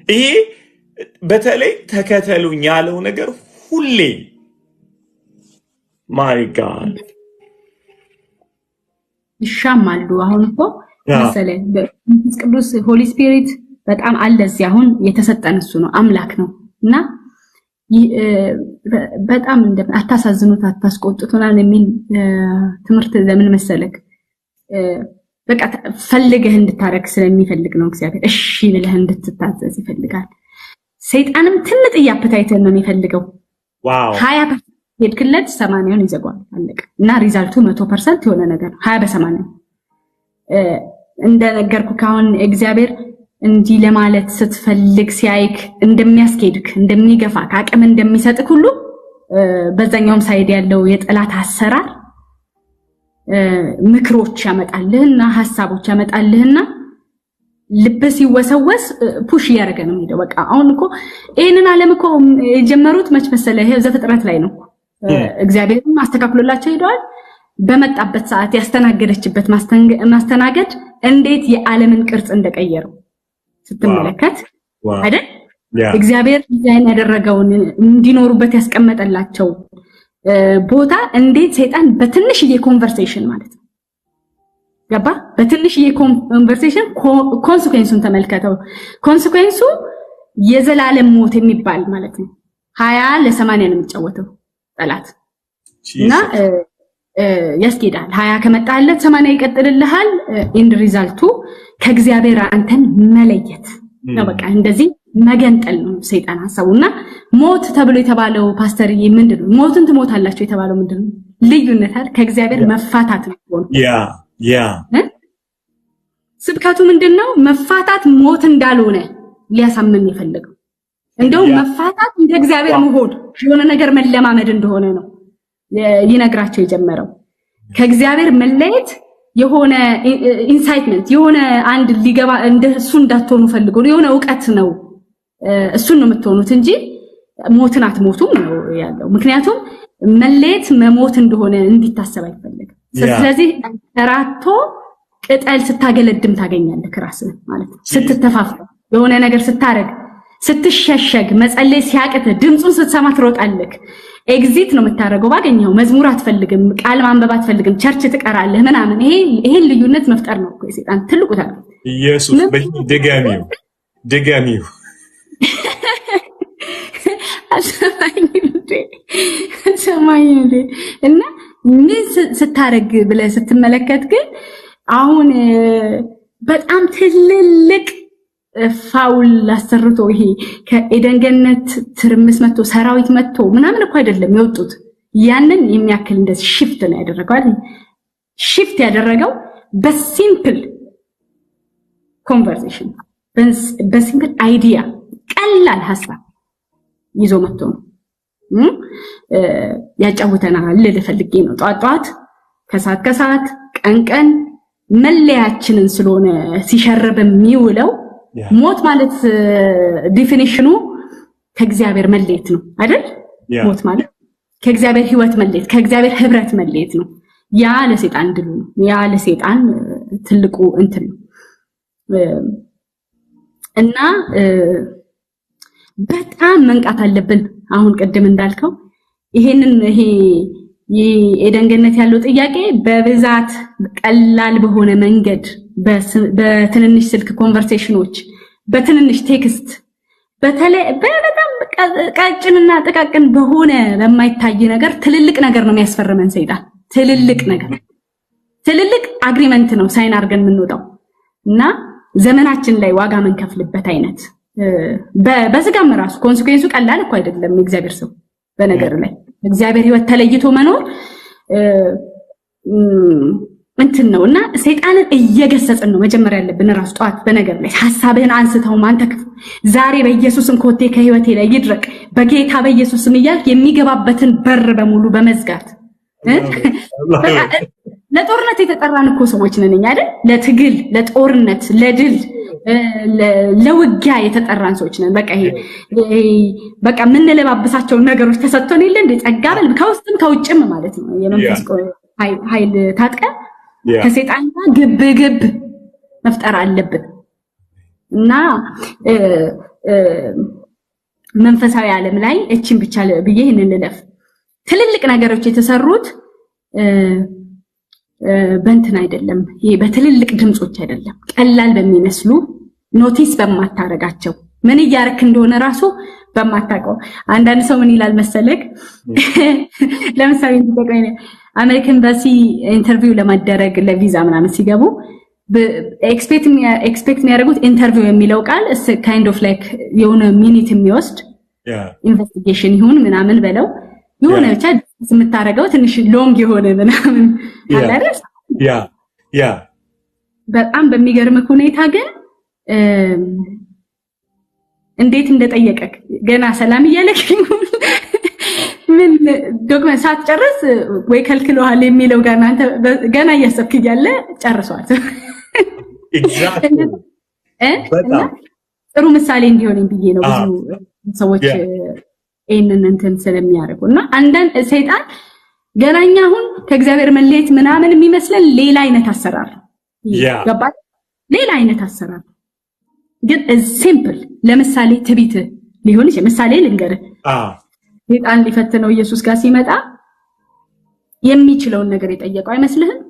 ይሄ በተለይ ተከተሉኝ ያለው ነገር ሁሌ ማይ ጋድ ይሻማሉ። አሁን እኮ መሰለኝ በመንፈስ ቅዱስ ሆሊ ስፒሪት በጣም አለ እዚህ። አሁን የተሰጠን እሱ ነው፣ አምላክ ነው እና በጣም አታሳዝኑት አታስቆጥቱናል የሚል ትምህርት ለምን መሰለክ? በቃ ፈልገህ እንድታረግ ስለሚፈልግ ነው እግዚአብሔር። እሺ ብለህ እንድትታዘዝ ይፈልጋል። ሰይጣንም ትልቅ ያፕታይተን ነው የሚፈልገው። ዋው 20% ሄድክለት 80ን ይዘጋዋል፣ አለቀ። እና ሪዛልቱ 100% የሆነ ነገር 20 በ80 እንደነገርኩ ካሁን እግዚአብሔር እንዲህ ለማለት ስትፈልግ ሲያይክ እንደሚያስኬድክ እንደሚገፋ አቅም እንደሚሰጥክ ሁሉ በዛኛውም ሳይድ ያለው የጠላት አሰራር ምክሮች ያመጣልህና ሐሳቦች ያመጣልህና ልብ ሲወሰወስ ፑሽ ያደርገ ነው የሚሄደው። በቃ አሁን እኮ ይሄንን ዓለም እኮ የጀመሩት መች መሰለህ? ዘፍጥረት ላይ ነው። እግዚአብሔርም አስተካክሎላቸው ሄደዋል። በመጣበት ሰዓት ያስተናገደችበት ማስተናገድ እንዴት የዓለምን ቅርጽ እንደቀየረው ስትመለከት አይደል? እግዚአብሔር ዲዛይን ያደረገውን እንዲኖሩበት ያስቀመጠላቸው ቦታ እንዴት ሰይጣን በትንሽዬ ኮንቨርሴሽን ማለት ነው ገባ? በትንሽዬ ኮንቨርሴሽን ኮንሲኩዌንሱን ተመልከተው። ኮንሲኩዌንሱ የዘላለም ሞት የሚባል ማለት ነው። 20 ለ80 ነው የሚጫወተው ጠላት እና ያስኬዳል። 20 ከመጣለት 80 ይቀጥልልሃል። ኢንድ ሪዛልቱ ከእግዚአብሔር አንተን መለየት ነው። በቃ እንደዚህ መገንጠል ነው ሰይጣን ሐሳቡና ሞት ተብሎ የተባለው ፓስተርዬ ምንድነው? ሞትን ትሞታላችሁ የተባለው ምንድነው? ልዩነት አይደል? ከእግዚአብሔር መፋታት ነው። ስብከቱ ምንድነው? መፋታት ሞት እንዳልሆነ ሊያሳምን የፈለገው እንደውም መፋታት እንደ እግዚአብሔር መሆን የሆነ ነገር መለማመድ እንደሆነ ነው ሊነግራቸው የጀመረው። ከእግዚአብሔር መለየት የሆነ ኢንሳይትመንት የሆነ አንድ ሊገባ እንደሱ እንዳትሆኑ ፈልጎ የሆነ ዕውቀት ነው። እሱን ነው የምትሆኑት እንጂ ሞትን አትሞቱም ነው ያለው። ምክንያቱም መለየት መሞት እንደሆነ እንዲታሰብ አይፈልግም። ስለዚህ ተራቶ ቅጠል ስታገለድም ታገኛለህ ራስህ ማለት ነው። ስትተፋፈር የሆነ ነገር ስታረግ ስትሸሸግ መጸለይ ሲያቅት ድምጹን ስትሰማ ትሮጣለህ። ኤግዚት ነው የምታረገው። ባገኘው መዝሙር አትፈልግም፣ ቃል ማንበብ አትፈልግም፣ ቸርች ትቀራለህ ምናምን። ይሄን ልዩነት መፍጠር ነው ሰይጣን ትልቁ ታዲያ። ኢየሱስ ድጋሚው አሰማኝ እና ምን ስታረግ ብለህ ስትመለከት ግን አሁን በጣም ትልልቅ ፋውል አሰርቶ ይሄ ከኤደን ገነት ትርምስ መጥቶ ሰራዊት መጥቶ ምናምን እኮ አይደለም የወጡት። ያንን የሚያክል እንደዚህ ሽፍት ነው ያደረገው አይደል? ሽፍት ያደረገው በሲምፕል ኮንቨርሴሽን በሲምፕል አይዲያ ቀላል ሐሳብ ይዞ መጥቶ ነው ያጫውተናል ልፈልጌ ነው። ጧት ጧት ከሰዓት ቀን መለያችንን ስለሆነ ሲሸርብ የሚውለው ሞት ማለት ዲፊኒሽኑ ከእግዚአብሔር መለየት ነው አይደል? ሞት ማለት ከእግዚአብሔር ህይወት መለየት፣ ከእግዚአብሔር ህብረት መለየት ነው። ያ ለሰይጣን ድሉ ነው። ያ ለሰይጣን ትልቁ እንትን ነው እና በጣም መንቃት አለብን። አሁን ቅድም እንዳልከው ይሄ የኤደን ገነት ያለው ጥያቄ በብዛት ቀላል በሆነ መንገድ በትንንሽ ስልክ ኮንቨርሴሽኖች፣ በትንንሽ ቴክስት፣ በተለይ በጣም ቀጭንና ጥቃቅን በሆነ በማይታይ ነገር ትልልቅ ነገር ነው የሚያስፈርመን ሰይጣን። ትልልቅ አግሪመንት ነው ሳይን አድርገን የምንወጣው እና ዘመናችን ላይ ዋጋ መንከፍልበት አይነት በስጋም ራሱ ኮንሲኩዌንሱ ቀላል እኮ አይደለም። እግዚአብሔር ሰው በነገር ላይ እግዚአብሔር ህይወት ተለይቶ መኖር እንትን ነውና ሰይጣንን እየገሰጽን ነው መጀመሪያ ያለብን ራሱ ጧት በነገር ላይ ሐሳብህን አንስተው ማንተ ዛሬ በኢየሱስም ኮቴ ከህይወቴ ላይ ይድረቅ በጌታ በኢየሱስም እያልክ የሚገባበትን በር በሙሉ በመዝጋት ለጦርነት የተጠራን እኮ ሰዎች ነን እኛ አይደል? ለትግል፣ ለጦርነት፣ ለድል፣ ለውጊያ የተጠራን ሰዎች ነን። በቃ የምንለባብሳቸው ነገሮች ተሰጥቶን የለ እንደ ጸጋበል ከውስጥም ከውጭም ማለት ነው። የመንፈስ ኃይል ታጥቀን ከሰይጣን ጋር ግብ መፍጠር አለብን እና መንፈሳዊ ዓለም ላይ እቺን ብቻ ብዬ ይሄንን ልለፍ። ትልልቅ ነገሮች የተሰሩት በእንትን አይደለም። ይሄ በትልልቅ ድምጾች አይደለም፣ ቀላል በሚመስሉ ኖቲስ በማታረጋቸው ምን እያረክ እንደሆነ ራሱ በማታቀው። አንዳንድ ሰው ምን ይላል መሰለክ፣ ለምሳሌ አሜሪካን ኤምባሲ ኢንተርቪው ለማድረግ ለቪዛ ምናምን ሲገቡ ኤክስፔክት የሚያደርጉት ኢንተርቪው የሚለው ቃል ካይንድ ኦፍ ላይክ የሆነ ሚኒት የሚወስድ ኢንቨስቲጌሽን ይሁን ምናምን በለው የሆነ ብቻ የምታረገው ትንሽ ሎንግ የሆነ ምናምን አላረስ በጣም በሚገርም ሁኔታ ግን እንዴት እንደጠየቀክ ገና ሰላም እያለክ ምን ዶክመንት ሳትጨርስ ወይ ከልክለዋል የሚለው ጋር አንተ ገና እያሰብክ እያለ ጨርሷል። ኤግዛክትሊ በጣም ጥሩ ምሳሌ እንዲሆን ብዬ ነው ብዙ ሰዎች ይሄንን እንትን ስለሚያደርጉና አንዳንድ ሰይጣን ገናኛ አሁን ከእግዚአብሔር መለየት ምናምን የሚመስለን ሌላ አይነት አሰራር ገባህ? ሌላ አይነት አሰራር ግን ሲምፕል። ለምሳሌ ትቢት ሊሆን ይችላል። ምሳሌ ልንገርህ። ሰይጣን ሊፈትነው ኢየሱስ ጋር ሲመጣ የሚችለውን ነገር የጠየቀው አይመስልህም?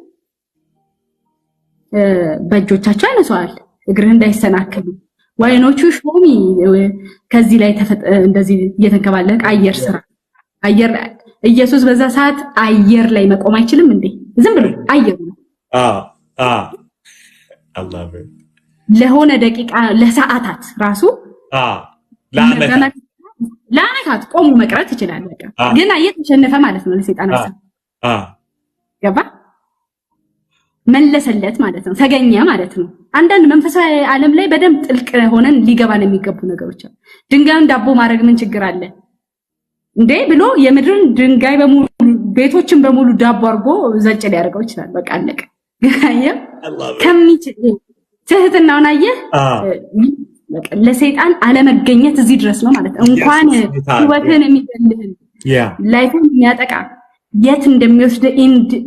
በእጆቻቸው ያነሳዋል እግርህ እንዳይሰናከሉ ዋይኖቹ ሾሚ ከዚህ ላይ እንደዚህ እየተንከባለለ አየር ስራ አየር ኢየሱስ በዛ ሰዓት አየር ላይ መቆም አይችልም እንዴ? ዝም ብሎ አየር ነው። ለሆነ ደቂቃ ለሰዓታት ራሱ ለአመታት ቆሙ መቅረት ይችላል። በቃ ግን እየተሸነፈ ማለት ነው ለሰይጣን ሐሳብ ገባ መለሰለት ማለት ነው። ተገኘ ማለት ነው። አንዳንድ መንፈሳዊ ዓለም ላይ በደንብ ጥልቅ ሆነን ሊገባን የሚገቡ ነገሮች አሉ። ድንጋዩን ዳቦ ማድረግ ምን ችግር አለ እንዴ ብሎ የምድርን ድንጋይ በሙሉ ቤቶችን በሙሉ ዳቦ አድርጎ ዘጭ ሊያደርገው ይችላል። በቃ አለቀ። ግን ከሚችል ትህትናውን አየህ። ለሰይጣን አለመገኘት እዚህ ድረስ ነው ማለት ነው። እንኳን ህይወትን የሚገልህን ላይፍን የሚያጠቃ የት እንደሚወስድ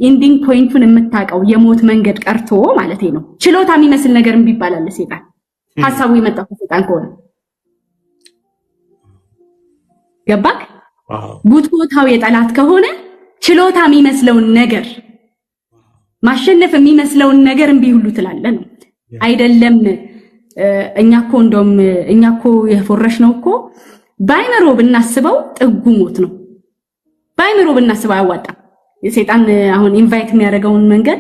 ኢንዲንግ ፖይንቱን የምታውቀው የሞት መንገድ ቀርቶ ማለት ነው። ችሎታ የሚመስል ነገር ቢባላል ለሰይጣን ሐሳቡ የመጣው ከሰይጣን ከሆነ ገባክ? ጉትጎታው የጠላት ከሆነ ችሎታ የሚመስለውን ነገር ማሸነፍ የሚመስለውን ነገር እምቢ ሁሉ ትላለህ ነው አይደለም? እኛኮ እንደውም እኛኮ የፎረሽነው እኮ ባይመሮ ብናስበው ጥጉ ሞት ነው። ባይመሮ ብናስበው አያዋጣም። የሰይጣን አሁን ኢንቫይት የሚያደርገውን መንገድ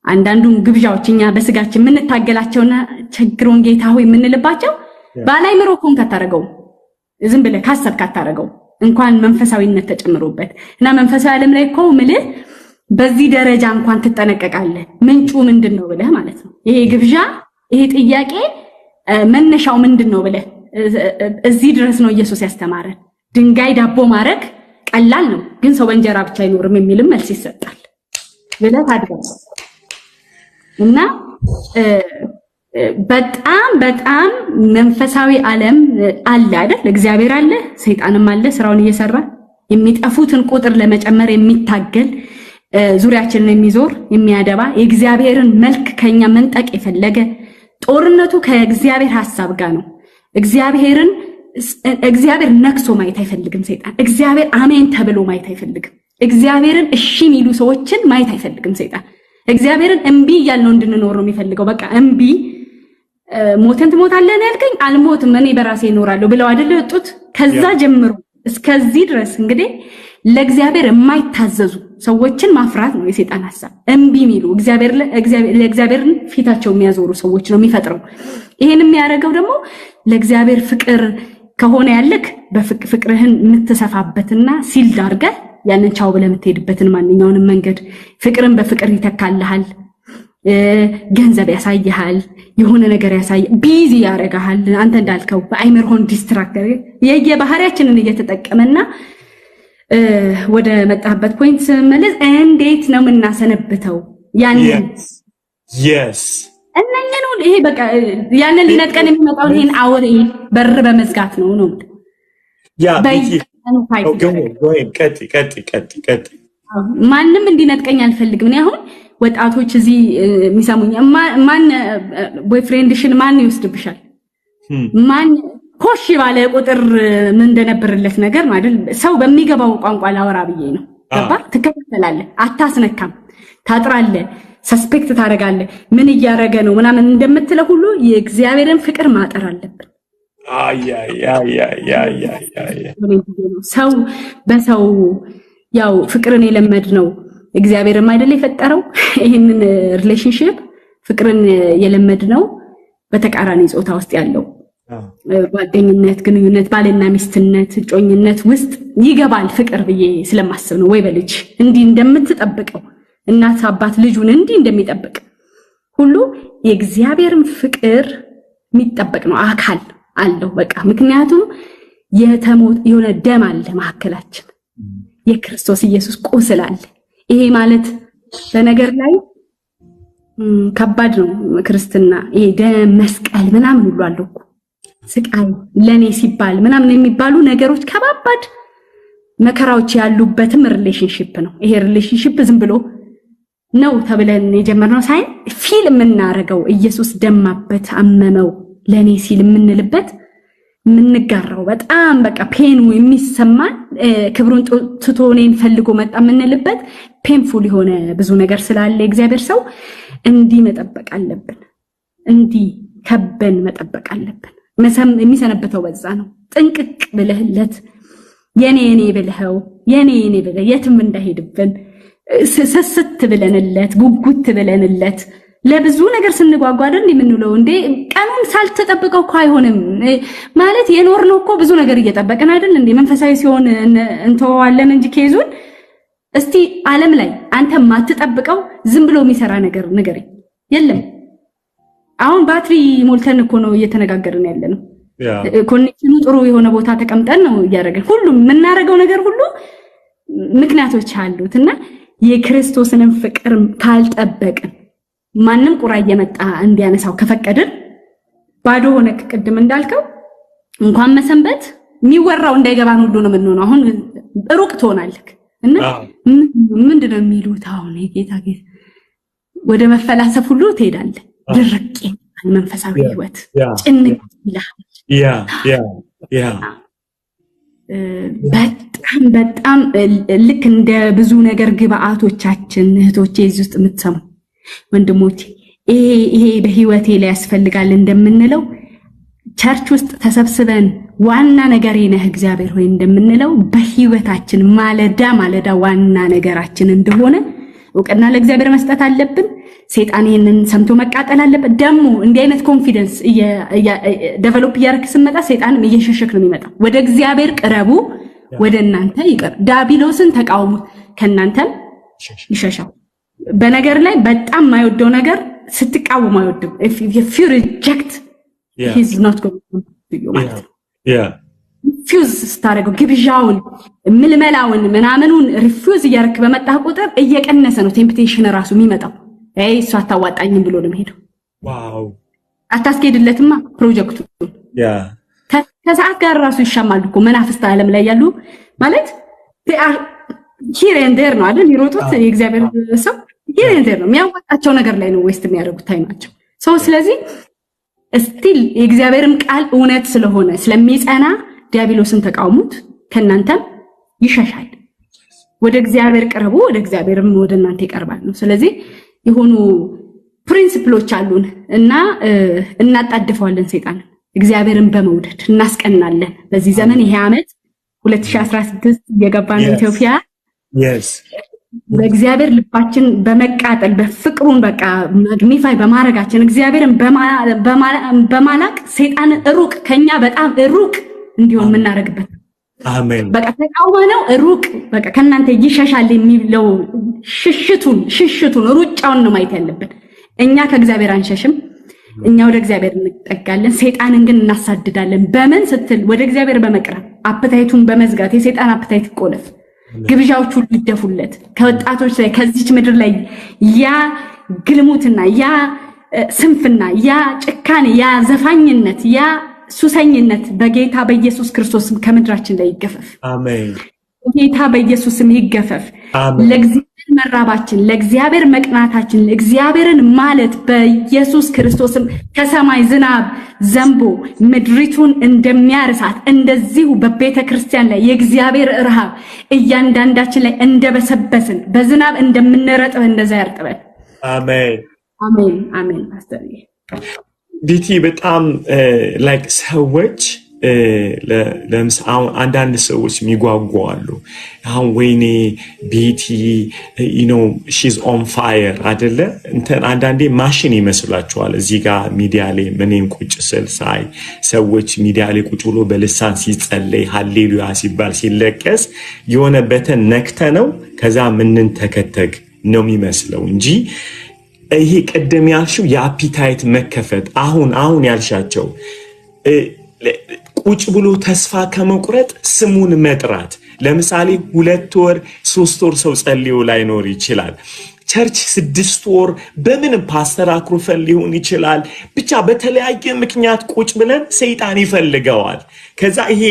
አንዳንዱን ግብዣዎች እኛ በስጋችን የምንታገላቸውና ችግሩን ጌታ ሆይ የምንልባቸው ባላይመሮ ኮን ካታረገው ዝም ብለህ ካሰብክ ካታረገው እንኳን መንፈሳዊነት ተጨምሮበት እና መንፈሳዊ ዓለም ላይ እኮ ምልህ በዚህ ደረጃ እንኳን ትጠነቀቃለህ። ምንጩ ምንድነው ብለህ ማለት ነው። ይሄ ግብዣ ይሄ ጥያቄ መነሻው ምንድነው ብለህ እዚህ ድረስ ነው ኢየሱስ ያስተማረን። ድንጋይ ዳቦ ማድረግ ቀላል ነው፣ ግን ሰው በእንጀራ ብቻ አይኖርም የሚልም መልስ ይሰጣል ብለህ ታድጋለህ። እና በጣም መንፈሳዊ ዓለም አለ አይደል? እግዚአብሔር አለ፣ ሰይጣንም አለ ስራውን እየሰራ የሚጠፉትን ቁጥር ለመጨመር የሚታገል ዙሪያችንን የሚዞር የሚያደባ የእግዚአብሔርን መልክ ከኛ መንጠቅ የፈለገ ጦርነቱ ከእግዚአብሔር ሐሳብ ጋር ነው። እግዚአብሔር ነክሶ ማየት አይፈልግም ሰይጣን። እግዚአብሔር አሜን ተብሎ ማየት አይፈልግም። እግዚአብሔርን እሺ የሚሉ ሰዎችን ማየት አይፈልግም ሰይጣን። እግዚአብሔርን እምቢ እያልነው እንድንኖር ነው የሚፈልገው። በቃ እምቢ ሞተን ትሞታለህ ያልከኝ አልሞትም እኔ በራሴ እኖራለሁ ብለው አይደል የወጡት። ከዛ ጀምሮ እስከዚህ ድረስ እንግዲህ ለእግዚአብሔር የማይታዘዙ ሰዎችን ማፍራት ነው የሰይጣን ሐሳብ። እምቢ የሚሉ ለእግዚአብሔርን ፊታቸው የሚያዞሩ ሰዎች ነው የሚፈጥረው። ይሄን የሚያደርገው ደግሞ ለእግዚአብሔር ፍቅር ከሆነ ያለክ በፍቅርህን የምትሰፋበትና ሲልድ አድርገህ ያንን ቻው ብለህ የምትሄድበትን ማንኛውንም መንገድ ፍቅርን በፍቅር ይተካልሃል። ገንዘብ ያሳይሃል፣ የሆነ ነገር ቢዚ ያረጋሃል። አንተ እንዳልከው በአይምሮን ዲስትራክተር የየባህሪያችንን እየተጠቀመና ወደ መጣበት ፖይንት መለስ እንዴት ነው የምናሰነብተው? ያንን እነኝን ሁሉ ይሄ በቃ ያንን ሊነጥቀን የሚመጣውን ይሄን አውሬ በር በመዝጋት ነው ማንም እንዲነጥቀኝ አልፈልግም። እኔ አሁን ወጣቶች እዚህ የሚሰሙኝ ማን ቦይፍሬንድሽን ማን ይወስድብሻል? ማን ኮሽ ባለ ቁጥር ምን እንደነበርለት ነገር ነው አይደል? ሰው በሚገባው ቋንቋ ላወራ ብዬ ነው። ገባ? ትከታተላለህ፣ አታስነካም፣ ታጥራለህ፣ ሰስፔክት ታደርጋለህ። ምን እያደረገ ነው ምናምን እንደምትለው ሁሉ የእግዚአብሔርን ፍቅር ማጠር አለብን። ሰው በሰው ያው ፍቅርን የለመድ ነው። እግዚአብሔርም አይደል የፈጠረው ይሄንን ሪሌሽንሺፕ ፍቅርን የለመድ ነው። በተቃራኒ ጾታ ውስጥ ያለው ጓደኝነት፣ ግንኙነት፣ ባልና ሚስትነት፣ እጮኝነት ውስጥ ይገባል ፍቅር ብዬ ስለማስብ ነው። ወይ በልጅ እንዲህ እንደምትጠብቀው እናት አባት ልጁን እንዲህ እንደሚጠብቅ ሁሉ የእግዚአብሔርን ፍቅር የሚጠበቅ ነው። አካል አለው በቃ። ምክንያቱም የሆነ ደም አለ መካከላችን፣ የክርስቶስ ኢየሱስ ቁስል አለ። ይሄ ማለት በነገር ላይ ከባድ ነው ክርስትና። ይሄ ደም መስቀል ምናምን ሁሉ አለው እኮ ስቃይ ለኔ ሲባል ምናምን የሚባሉ ነገሮች ከባባድ መከራዎች ያሉበትም ሪሌሽንሺፕ ነው። ይሄ ሪሌሽንሺፕ ዝም ብሎ ነው ተብለን የጀመርነው ሳይሆን ፊል የምናረገው ኢየሱስ ደማበት፣ አመመው ለኔ ሲል የምንልበት የምንጋራው በጣም በቃ ፔኑ የሚሰማን ክብሩን ትቶ እኔን ፈልጎ መጣ የምንልበት ፔንፉል የሆነ ብዙ ነገር ስላለ እግዚአብሔር ሰው እንዲህ መጠበቅ አለብን። እንዲህ ከበን መጠበቅ አለብን። የሚሰነበተው በዛ ነው። ጥንቅቅ ብለህለት የኔ ብለኸው የኔ ብለህ የትም እንዳይሄድብን ስስት ብለንለት ጉጉት ብለንለት ለብዙ ነገር ስንጓጓ አይደል የምንውለው። እንዴ ቀኑን ሳልተጠብቀው እኮ አይሆንም ማለት የኖርነው እኮ ብዙ ነገር እየጠበቅን አይደል እንዴ? መንፈሳዊ ሲሆን እንተዋለን እንጂ ኬዙን እስቲ ዓለም ላይ አንተ ማትጠብቀው ዝም ብሎ የሚሰራ ነገር ንገረኝ። የለም። አሁን ባትሪ ሞልተን እኮ ነው እየተነጋገርን ያለነው። ኮኔክሽኑ ጥሩ የሆነ ቦታ ተቀምጠን ነው እያደረግን ሁሉ የምናደርገው ነገር ሁሉ ምክንያቶች አሉትና የክርስቶስንም ፍቅር ካልጠበቅን ማንም ቁራ እየመጣ እንዲያነሳው ከፈቀድን ባዶ ሆነ። ቅድም እንዳልከው እንኳን መሰንበት የሚወራው እንዳይገባን ሁሉ ነው የምንሆነው። አሁን ሩቅ ትሆናለህ እና ምንድነው የሚሉት አሁን የጌታ ወደ መፈላሰፍ ሁሉ ትሄዳለህ። ድርቅ መንፈሳዊ ህይወት ጭንቅ ይላል። በጣም ልክ እንደ ብዙ ነገር ግብአቶቻችን እህቶቼ እዚህ ውስጥ የምትሰሙ ወንድሞቼ ይሄ በህይወቴ ላይ ያስፈልጋል እንደምንለው ቸርች ውስጥ ተሰብስበን ዋና ነገሬ ነህ እግዚአብሔር ሆይ እንደምንለው በህይወታችን ማለዳ ዋና ነገራችን እንደሆነ እውቅና ለእግዚአብሔር መስጠት አለብን። ሰይጣን ይሄንን ሰምቶ መቃጠል አለበት። ደግሞ እንዲህ አይነት ኮንፊደንስ ዴቨሎፕ እያደረክ ስመጣ ሰይጣንም እየሸሸክ ነው የሚመጣው። ወደ እግዚአብሔር ቅረቡ፣ ወደ እናንተ ይቀር። ዳቢሎስን ተቃውሙ፣ ከእናንተም ይሸሻል። በነገር ላይ በጣም የማይወደው ነገር ስትቃወሙ አይወድም። if you reject he's not going to you ማለት ነው። ሪፊውዝ ስታደርገው ግብዣውን ምልመላውን ምናምኑን ሪፊውዝ እያደረክ በመጣ ቁጥር እየቀነሰ ነው ቴምፕቴሽን ራሱ የሚመጣው። እሱ አታዋጣኝም ብሎ ነው የሚሄደው። ዋው አታስኬድለትማ ፕሮጀክቱ ያ ከሰዓት ጋር ራሱ ይሻማሉ እኮ መናፍስት ዓለም ላይ ያሉ ማለት ሂር ኤንድ ዴር ነው አይደል? ይሮጡት የእግዚአብሔር ሰው ሂር ኤንድ ዴር ነው የሚያዋጣቸው ነገር ላይ ነው ዌስት የሚያደርጉት ታይም ናቸው። ስለዚህ ስቲል የእግዚአብሔርም ቃል እውነት ስለሆነ ስለሚጸና ዲያብሎስን ተቃውሙት፣ ከናንተም ይሸሻል። ወደ እግዚአብሔር ቀርቡ፣ ወደ እግዚአብሔርም ወደ እናንተ ይቀርባል ነው። ስለዚህ የሆኑ ፕሪንሲፕሎች አሉን እና እናጣድፈዋለን ሰይጣን እግዚአብሔርን በመውደድ እናስቀናለን። በዚህ ዘመን ይሄ ዓመት 2016 እየገባ ነው ኢትዮጵያ በእግዚአብሔር ልባችን በመቃጠል በፍቅሩን በቃ ማግኒፋይ በማረጋችን እግዚአብሔርን በማላቅ ሰይጣን ሩቅ ከኛ በጣም ሩቅ እንዲሆን የምናደርግበት አሜን። በቃ ተቃውመነው ሩቅ በቃ ከናንተ ይሸሻል የሚለው ሽሽቱን ሩጫውን ነው ማየት ያለብን። እኛ ከእግዚአብሔር አንሸሽም፣ እኛ ወደ እግዚአብሔር እንጠጋለን። ሰይጣንን ግን እናሳድዳለን። በምን ስትል ወደ እግዚአብሔር በመቅረብ አፕታይቱን በመዝጋት የሰይጣን አፕታይት ይቆለፍ፣ ግብዣዎቹ ሊደፉለት ከወጣቶች ላይ ከዚች ምድር ላይ ያ ግልሙትና ያ ስንፍና ያ ጭካኔ ያ ዘፋኝነት ያ ሱሰኝነት በጌታ በኢየሱስ ክርስቶስ ከምድራችን ላይ ይገፈፍ። አሜን። ጌታ በኢየሱስም ይገፈፍ። ለእግዚአብሔር መራባችን ለእግዚአብሔር መቅናታችን እግዚአብሔርን ማለት በኢየሱስ ክርስቶስም ከሰማይ ዝናብ ዘንቦ ምድሪቱን እንደሚያርሳት እንደዚሁ በቤተ ክርስቲያን ላይ የእግዚአብሔር ረሃብ እያንዳንዳችን ላይ እንደበሰበስን በዝናብ እንደምንረጥብ እንደዛ ያርጥበን። አሜን አሜን አሜን። ፓስተር ዲቲ በጣም ላይክ ሰዎች ለምሳሌ አንዳንድ ሰዎች የሚጓጉ አሉ። አሁን ወይኔ ቤቲ ሺዝ ኦን ፋየር አይደለ? አንዳንዴ ማሽን ይመስላችኋል። እዚህ ጋር ሚዲያ ላይ ምንም ቁጭ ስል ሳይ ሰዎች ሚዲያ ላይ ቁጭ ብሎ በልሳን ሲጸለይ ሃሌሉያ ሲባል ሲለቀስ የሆነ በተን ነክተ ነው ከዛ ምንን ተከተግ ነው የሚመስለው እንጂ ይሄ ቀደም ያልሽው የአፒታይት መከፈት አሁን ያልሻቸው ቁጭ ብሎ ተስፋ ከመቁረጥ ስሙን መጥራት። ለምሳሌ 2 ወር 3 ወር ሰው ጸልዮ ላይኖር ይችላል። ቸርች 6 ወር በምን ፓስተር አክሩፈን ሊሆን ይችላል። ብቻ በተለያየ ምክንያት ቁጭ ብለን ሰይጣን ይፈልገዋል። ከዛ ይሄ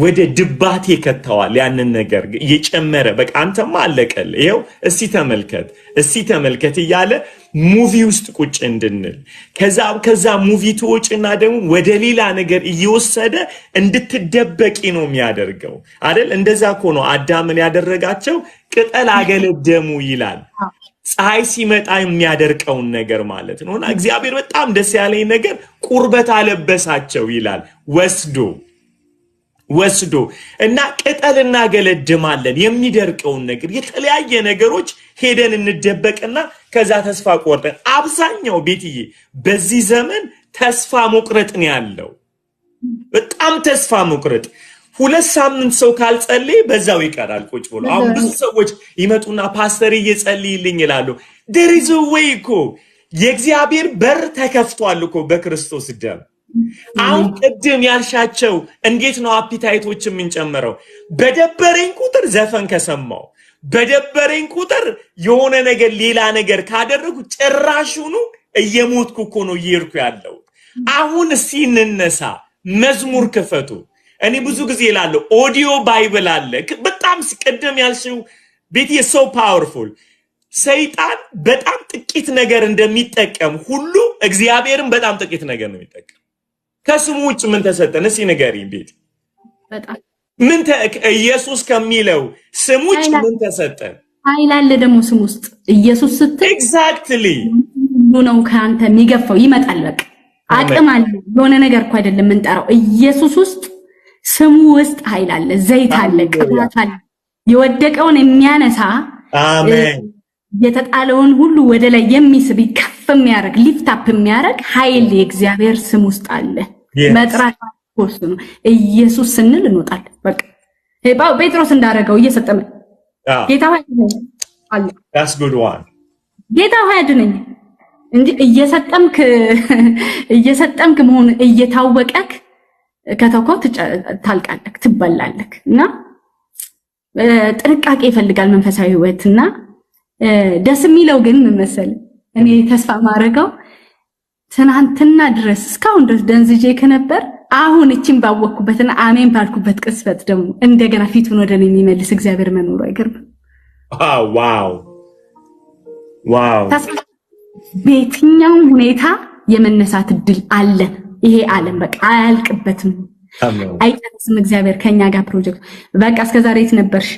ወደ ድባቴ ከተዋል። ያንን ነገር እየጨመረ በቃ አንተማ አለቀል ይሄው እስቲ ተመልከት እያለ ሙቪ ውስጥ ቁጭ እንድንል ከዛ ሙቪ ትወጭና ደግሞ ወደ ሌላ ነገር እየወሰደ እንድትደበቂ ነው የሚያደርገው አይደል? እንደዛ እኮ ነው አዳምን ያደረጋቸው። ቅጠል አገለደሙ ይላል። ፀሐይ ሲመጣ የሚያደርቀውን ነገር ማለት ነውና እግዚአብሔር በጣም ደስ ያለኝ ነገር ቁርበት አለበሳቸው ይላል ወስዶ እና ቅጠል እናገለድማለን የሚደርቀውን ነገር የተለያየ ነገሮች ሄደን እንደበቅና ከዛ ተስፋ ቆርጠን አብዛኛው ቤትዬ በዚህ ዘመን ተስፋ መቁረጥ ነው ያለው። በጣም ተስፋ መቁረጥ 2 ሳምንት ሰው ካልጸለየ በዛው ይቀራል ቁጭ ብሎ። አሁን ብዙ ሰዎች ይመጡና ፓስተር እየጸልይልኝ ይላሉ። there is a way እኮ የእግዚአብሔር በር ተከፍቷል እኮ በክርስቶስ ደም። አሁን ቅድም ያልሻቸው እንዴት ነው አፒታይቶች የምንጨምረው? በደበረኝ ቁጥር ዘፈን ከሰማው በደበረኝ ቁጥር የሆነ ነገር ሌላ ነገር ካደረኩ ጭራሹኑ እየሞትኩ እኮ ነው እየሄድኩ ያለው። አሁን እስቲ እንነሳ፣ መዝሙር ክፈቱ። እኔ ብዙ ጊዜ እላለሁ ኦዲዮ ባይብል አለ። በጣም ቅድም ያልሽው ቤት so powerful ሰይጣን በጣም ጥቂት ነገር እንደሚጠቀም ሁሉ እግዚአብሔርም በጣም ጥቂት ነገር ነው የሚጠቀም። ከስሙ ውጭ ምን ተሰጠን? እስኪ ንገሪኝ ቤት። በጣም ምን ኢየሱስ ከሚለው ስም ውጭ ምን ተሰጠን? ኃይል አለ ደግሞ ስም ውስጥ ኢየሱስ ስትል ኤግዛክትሊ ሁሉ ነው ካንተ የሚገፋው ይመጣል። በቃ አቅም አለ። የሆነ ነገር እኮ አይደለም የምንጠራው። ኢየሱስ ውስጥ ስሙ ውስጥ ኃይል አለ፣ ዘይት አለ፣ ቅባት አለ። የወደቀውን የሚያነሳ አሜን፣ የተጣለውን ሁሉ ወደ ላይ የሚስብ ከፍ የሚያደርግ ሊፍት አፕ የሚያደርግ ኃይል የእግዚአብሔር ስም ውስጥ አለ። መጥራት ወስኑ ነው። ኢየሱስ ስንል እንወጣለን። በቃ ጴጥሮስ እንዳደረገው እየሰጠመ ጌታ ሆይ አለ that's good one ጌታ ሆይ አድነኝ እንጂ እየሰጠምክ መሆን እየታወቀክ ከተውከው ታልቃለክ፣ ትበላለክ። እና ጥንቃቄ ይፈልጋል መንፈሳዊ ህይወትና ደስ የሚለው ግን ምን መሰለህ እኔ ተስፋ ማረጋው ትናንትና ድረስ እስካሁን ድረስ ደንዝጄ ከነበር አሁን እቺን ባወቅኩበትና አሜን ባልኩበት ቅስፈት ደግሞ እንደገና ፊቱን ወደኔ የሚመልስ እግዚአብሔር መኖሩ አይገርም? ዋው ዋው! በየትኛው ሁኔታ የመነሳት እድል አለን። ይሄ ዓለም በቃ አያልቅበትም፣ አይጨርስም። እግዚአብሔር ከኛ ጋር ፕሮጀክት በቃ እስከዛሬ የት ነበርሽ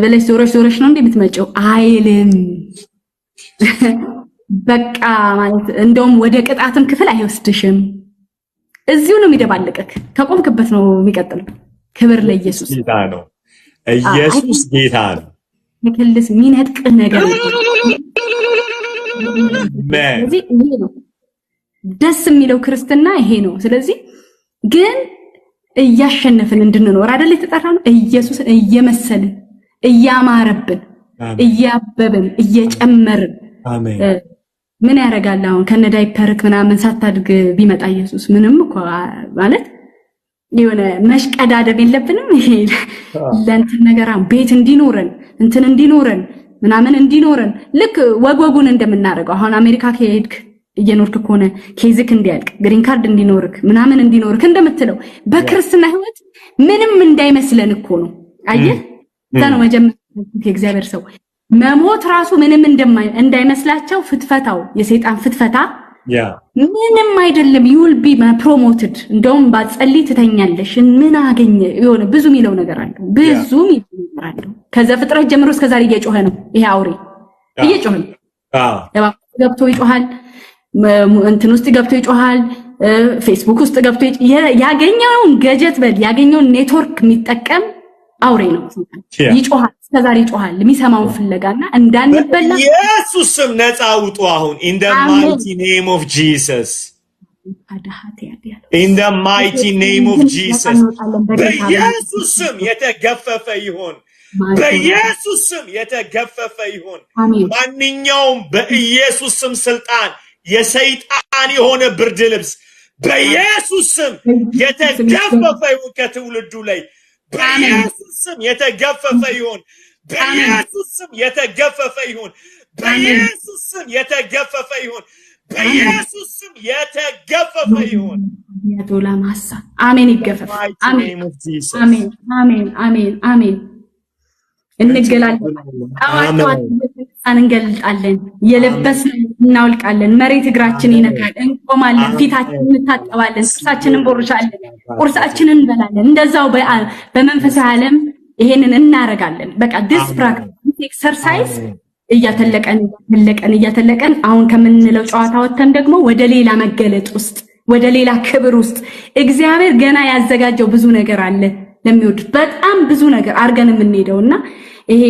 ብለሽ ዞረሽ ነው እንዴ የምትመጪው አይልም። በቃ ማለት እንደውም ወደ ቅጣትም ክፍል አይወስድሽም። እዚሁ ነው የሚደባልቅክ፣ ከቆምክበት ነው የሚቀጥለው። ክብር ለኢየሱስ። ጌታ ነው፣ ኢየሱስ ጌታ ነው። ምክልስ የሚነጥቅ ነገር ነው። ስለዚህ ይሄ ነው ደስ የሚለው ክርስትና ይሄ ነው። ስለዚህ ግን እያሸነፍን እንድንኖር አይደል የተጠራነው? ኢየሱስን እየመሰልን እያማረብን እያበብን እየጨመርን አሜን። ምን ያደርጋል አሁን ከነ ዳይፐርክ ምናምን ሳታድግ ቢመጣ ኢየሱስ ምንም እኮ ማለት የሆነ መሽቀዳደም የለብንም። ይሄ ለእንትን ነገር ቤት እንዲኖረን እንትን እንዲኖረን ምናምን እንዲኖረን ልክ ወግወጉን እንደምናደርገው አሁን አሜሪካ ከሄድክ እየኖርክ ከሆነ ኬዝክ እንዲያልቅ ግሪን ካርድ እንዲኖርክ ምናምን እንዲኖርክ እንደምትለው በክርስትና ህይወት ምንም እንዳይመስለን እኮ ነው። አየህ እዛ ነው መጀመሪያ የእግዚአብሔር ሰው መሞት ራሱ ምንም እንዳይመስላቸው ፍትፈታው የሰይጣን ፍትፈታ ምንም አይደለም። you'll be promoted እንደውም ባጸልይ ትተኛለሽ ምን አገኘ የሆነ ብዙ ሚለው ነገር አለ። ብዙ ሚለው ነገር አለ። ከዛ ፍጥረት ጀምሮ እስከ ዛሬ እየጮኸ ነው ይሄ አውሬ እየጮኸ ነው። ገብቶ ይጮሃል፣ እንትን ውስጥ ገብቶ ይጮሃል፣ ፌስቡክ ውስጥ ገብቶ ያገኘውን ገጀት በል ያገኘውን ኔትወርክ የሚጠቀም አውሬ ነው። ይጮሃል፣ እስከዛሬ ይጮሃል የሚሰማውን ፍለጋና እንዳንበላ ኢየሱስም ነፃ አውጡ አሁን in the mighty name of Jesus in the mighty name of Jesus በኢየሱስም የተገፈፈ ይሁን፣ በኢየሱስም የተገፈፈ ይሁን። ማንኛውም በኢየሱስም ስልጣን የሰይጣን የሆነ ብርድ ልብስ በኢየሱስም የተገፈፈ ይሁን ከትውልዱ ላይ በኢየሱስም የተገፈፈ ይሁን፣ በኢየሱስም የተገፈፈ ይሁን፣ በኢየሱስም የተገፈፈ ይሁን፣ በኢየሱስም የተገፈፈ ይሁን። ያዶላማሳ አሜን። ይገፈፍ። አሜን አሜን አሜን አሜን አሜን። እንገላለን፣ እንገልጣለን፣ የለበስን እናውልቃለን፣ መሬት እግራችን ይነካል፣ እንቆማለን፣ ፊታችንን እንታጠባለን፣ ጥርሳችንን እንቦርሻለን፣ ቁርሳችንን እንበላለን። እንደዛው በመንፈሳዊ ዓለም ይሄንን እናረጋለን። በቃ this practice exercise እያተለቀን አሁን ከምንለው ጨዋታ ወጥተን ደግሞ ወደ ሌላ መገለጥ ውስጥ ወደ ሌላ ክብር ውስጥ እግዚአብሔር ገና ያዘጋጀው ብዙ ነገር አለ ለሚወድ በጣም ብዙ ነገር አርገን የምንሄደውና ይሄ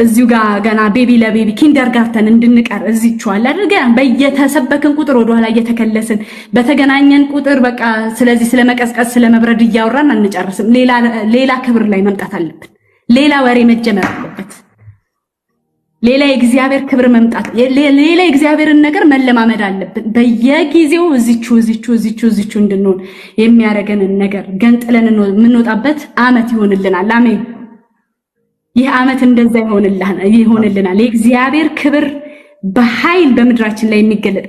እዚሁ ጋር ገና ቤቢ ለቤቢ ኪንደርጋርተን እንድንቀር እዚህቻል አድርገን በየተሰበከን ቁጥር ወደ ኋላ እየተከለስን በተገናኘን ቁጥር በቃ ስለዚህ ስለመቀስቀስ ስለመብረድ እያወራን አንጨርስም። ሌላ ክብር ላይ መምጣት አለብን። ሌላ ወሬ መጀመር አለበት። ሌላ የእግዚአብሔር ክብር መምጣት፣ ሌላ የእግዚአብሔርን ነገር መለማመድ አለብን። በየጊዜው እዚቹ እንድንሆን የሚያረገንን ነገር ገንጥለን የምንወጣበት አመት ይሆንልናል። አሜን። ይህ አመት እንደዛ ይሆንልናል። የእግዚአብሔር ክብር በኃይል በምድራችን ላይ የሚገለጥ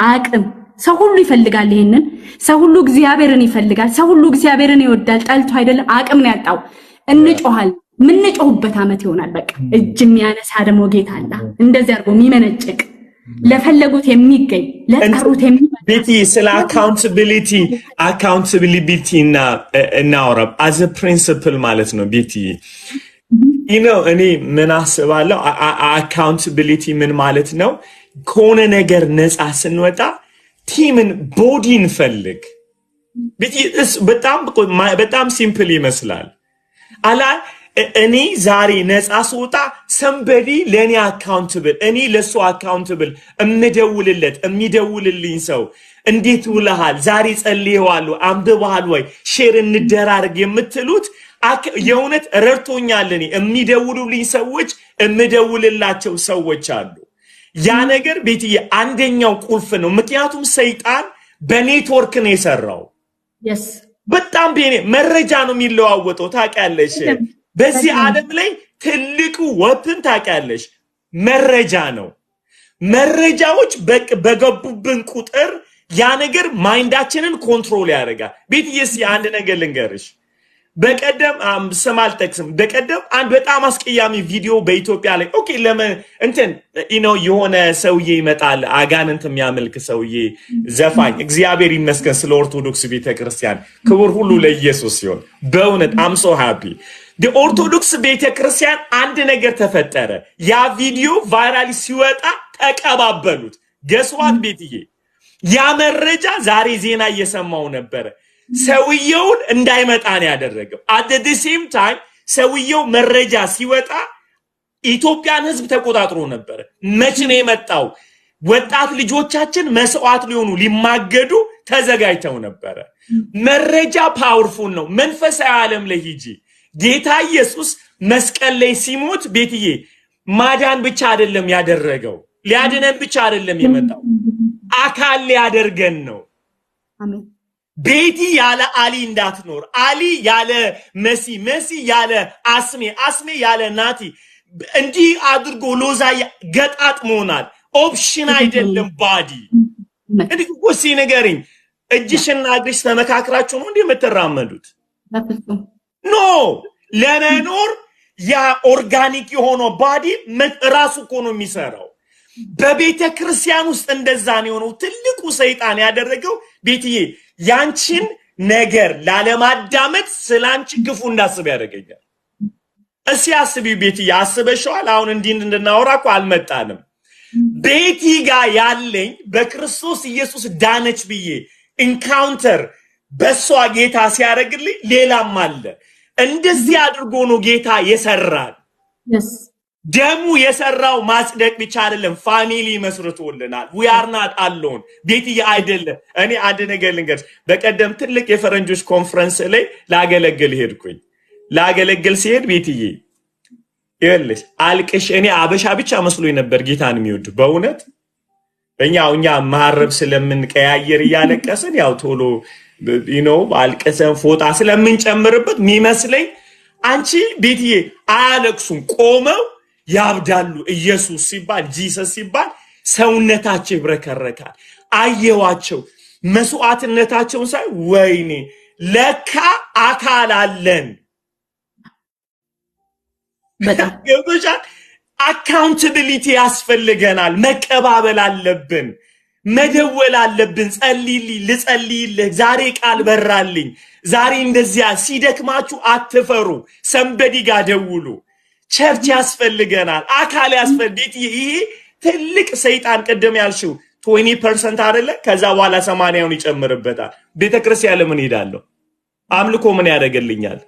አቅም ሰው ሁሉ ይፈልጋል። ይሄንን ሰው ሁሉ እግዚአብሔርን ይፈልጋል። ሰው ሁሉ እግዚአብሔርን ይወዳል። ጠልቶ አይደለም፣ አቅም ነው ያጣው። እንጮሃል፣ ምንጮህበት አመት ይሆናል። በቃ እጅ የሚያነሳ ደግሞ ጌታ አለ። እንደዚህ አድርጎ የሚመነጭቅ ለፈለጉት የሚገኝ ለጠሩት የሚመጣ ቤቲ ስለ አካውንታቢሊቲ እናወራ as a principle ማለት ነው። ቤቲ እኔ ምን አስባለሁ አካውንታቢሊቲ ምን ማለት ነው? ከሆነ ነገር ነፃ ስንወጣ ቲምን ቦዲን ፈልግ። ቤቲ በጣም ሲምፕል ይመስላል አላ እኔ ዛሬ ነፃ ስወጣ ሰምበዲ ለኔ አካውንታብል እኔ ለሱ አካውንታብል የሚደውልልኝ ሰው እንዴት ውለሃል፣ ዛሬ ጸልየዋለሁ፣ አንብበሃል ወይ፣ ሼር እንደራርግ የምትሉት የእውነት ረድቶኛል። እኔ የሚደውሉልኝ ሰዎች የምደውልላቸው ሰዎች አሉ። ያ ነገር ቤትዬ አንደኛው ቁልፍ ነው። ምክንያቱም ሰይጣን በኔትወርክ ነው የሰራው። በጣም መረጃ ነው የሚለዋወጠው። ታውቂያለሽ በዚህ ዓለም ላይ ትልቁ ወጥን ታውቂያለሽ መረጃ ነው። መረጃዎች በገቡብን ቁጥር ያ ነገር ማይንዳችንን ኮንትሮል ያደርጋል። ቤትዬስ አንድ ነገር ልንገርሽ። በቀደም ስም አልጠቅስም። በቀደም አንድ በጣም አስቀያሚ ቪዲዮ በኢትዮጵያ ላይ ኦኬ እንትን የሆነ ሰውዬ ይመጣል፣ አጋንንት የሚያመልክ ሰውዬ ዘፋኝ። እግዚአብሔር ይመስገን ስለ ኦርቶዶክስ ቤተክርስቲያን፣ ክብር ሁሉ ለኢየሱስ ሲሆን በእውነት አም ሶ ሃፒ። ኦርቶዶክስ ቤተክርስቲያን አንድ ነገር ተፈጠረ። ያ ቪዲዮ ቫይራል ሲወጣ ተቀባበሉት። ገስዋት ቤትዬ ያ መረጃ ዛሬ ዜና እየሰማው ነበረ። ሰውየውን እንዳይመጣ ነው ያደረገው። at the same time ሰውየው መረጃ ሲወጣ ኢትዮጵያን ህዝብ ተቆጣጥሮ ነበር። መቼ ነው የመጣው? ወጣት ልጆቻችን መስዋዕት ሊሆኑ ሊማገዱ ተዘጋጅተው ነበር። መረጃ ፓወርፉል ነው። መንፈሳዊ ዓለም ላይ ሂጂ። ጌታ ኢየሱስ መስቀል ላይ ሲሞት ቤትዬ ማዳን ብቻ አይደለም ያደረገው፣ ሊያድነን ብቻ አይደለም የመጣው፣ አካል ሊያደርገን ነው። አሜን። ቤቲ ያለ አሊ እንዳትኖር፣ አሊ ያለ መሲ፣ መሲ ያለ አስሜ፣ አስሜ ያለ ናቲ እንዲህ አድርጎ ሎዛ ገጣጥሞናል። ኦፕሽን አይደለም ባዲ። እንዴ ወሲ ነገርኝ እጅሽና እግርሽ ተመካክራችሁ ነው እንዴ የምትራመዱት? ኖ ለመኖር ያ ኦርጋኒክ የሆነው ባዲ ራሱ እኮ ነው የሚሰራው። በቤተ ክርስቲያን ውስጥ እንደዛ ነው የሆነው። ትልቁ ሰይጣን ያደረገው ቤትዬ ያንቺን ነገር ላለማዳመጥ ስላንቺ ክፉ እንዳስብ ያደርገኛል። እሺ አስቢ ቤትዬ፣ አስበሽዋል? አሁን እንዲህ እንድናወራ እኮ አልመጣንም። ቤቲ ጋር ያለኝ በክርስቶስ ኢየሱስ ዳነች ብዬ ኢንካውንተር በሷ ጌታ ሲያደርግልኝ ሌላም አለ። እንደዚህ አድርጎ ነው ጌታ የሰራል። ደሙ የሰራው ማጽደቅ ብቻ አይደለም፣ ፋሚሊ መስርቶልናል። we are not alone ቤትዬ አይደለም። እኔ አንድ ነገር ልንገርሽ። በቀደም ትልቅ የፈረንጆች ኮንፈረንስ ላይ ላገለግል ሄድኩኝ። ላገለግል ሲሄድ ቤትዬ ይኸውልሽ አልቅሽ። እኔ አበሻ ብቻ መስሎኝ ነበር ጌታን የሚወድ በእውነት። እኛ ማረብ ስለምንቀያየር እያለቀስን ያው ቶሎ አልቀሰን ፎጣ ስለምንጨምርበት የሚመስለኝ አንቺ ቤትዬ አያለቅሱም፣ ቆመው ያብዳሉ። ኢየሱስ ሲባል ጂሰስ ሲባል ሰውነታቸው ይብረከረካል። አየዋቸው መስዋዕትነታቸውን ሳይ ወይኔ ለካ አካል አለን። በጣም ገብቶሻል? አካውንታቢሊቲ ያስፈልገናል። መቀባበል አለብን፣ መደወል አለብን። ጸልይልኝ፣ ልጸልይልህ፣ ዛሬ ቃል በራልኝ፣ ዛሬ እንደዚያ። ሲደክማችሁ አትፈሩ፣ ሰንበዲ ጋር ደውሉ። ቸርች ያስፈልገናል፣ አካል ያስፈልግ። ይሄ ትልቅ ሰይጣን ቀደም ያልሽው 20% አይደለ? ከዛ በኋላ 80ውን ይጨምርበታል። ቤተክርስቲያን ለምን ሄዳለሁ? አምልኮ ምን ያደርግልኛል?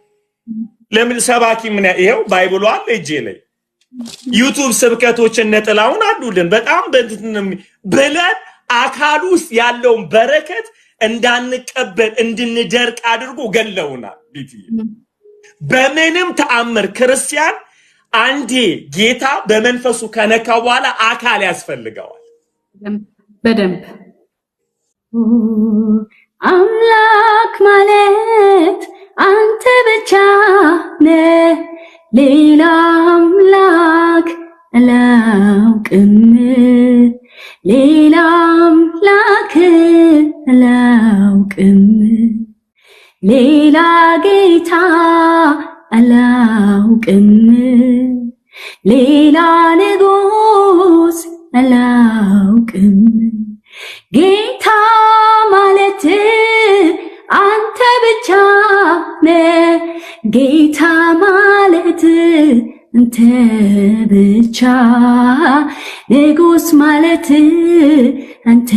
ለምን ሰባኪ ምን ይሄው ባይብሉ አለ እጄ ላይ። ዩቲዩብ ስብከቶችን ነጥላውን አሉልን በጣም ብለን አካል ውስጥ ያለውን በረከት እንዳንቀበል እንድንደርቅ አድርጎ ገለውናል። በምንም ተአምር ክርስቲያን አንዴ ጌታ በመንፈሱ ከነካ በኋላ አካል ያስፈልገዋል። በደንብ አምላክ ማለት አንተ ብቻ ነህ፣ ሌላ አምላክ አላውቅም፣ ሌላ አምላክ አላውቅም፣ ሌላ ጌታ አላውቅም፣ ሌላ ንጉስ አላውቅም። ጌታ ማለት አንተ ብቻ ነህ፣ ጌታ ማለት አንተ ብቻ፣ ንጉስ ማለት አንተ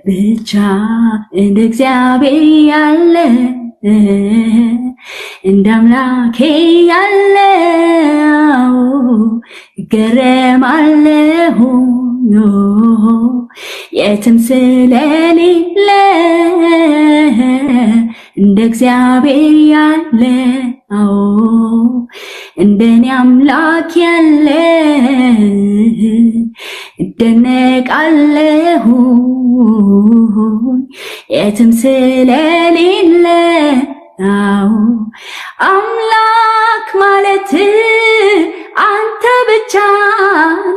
ብቻ። እንደ እግዚአብሔር ያለ እንደ አምላኬ ያለ እገረማለሁ የትም ስለሌለ። እንደ እግዚአብሔር ያለ እንደኔ አምላክ ያለ እደነቃለሁ የትም ስለሌለ። አምላክ ማለት አንተ ብቻ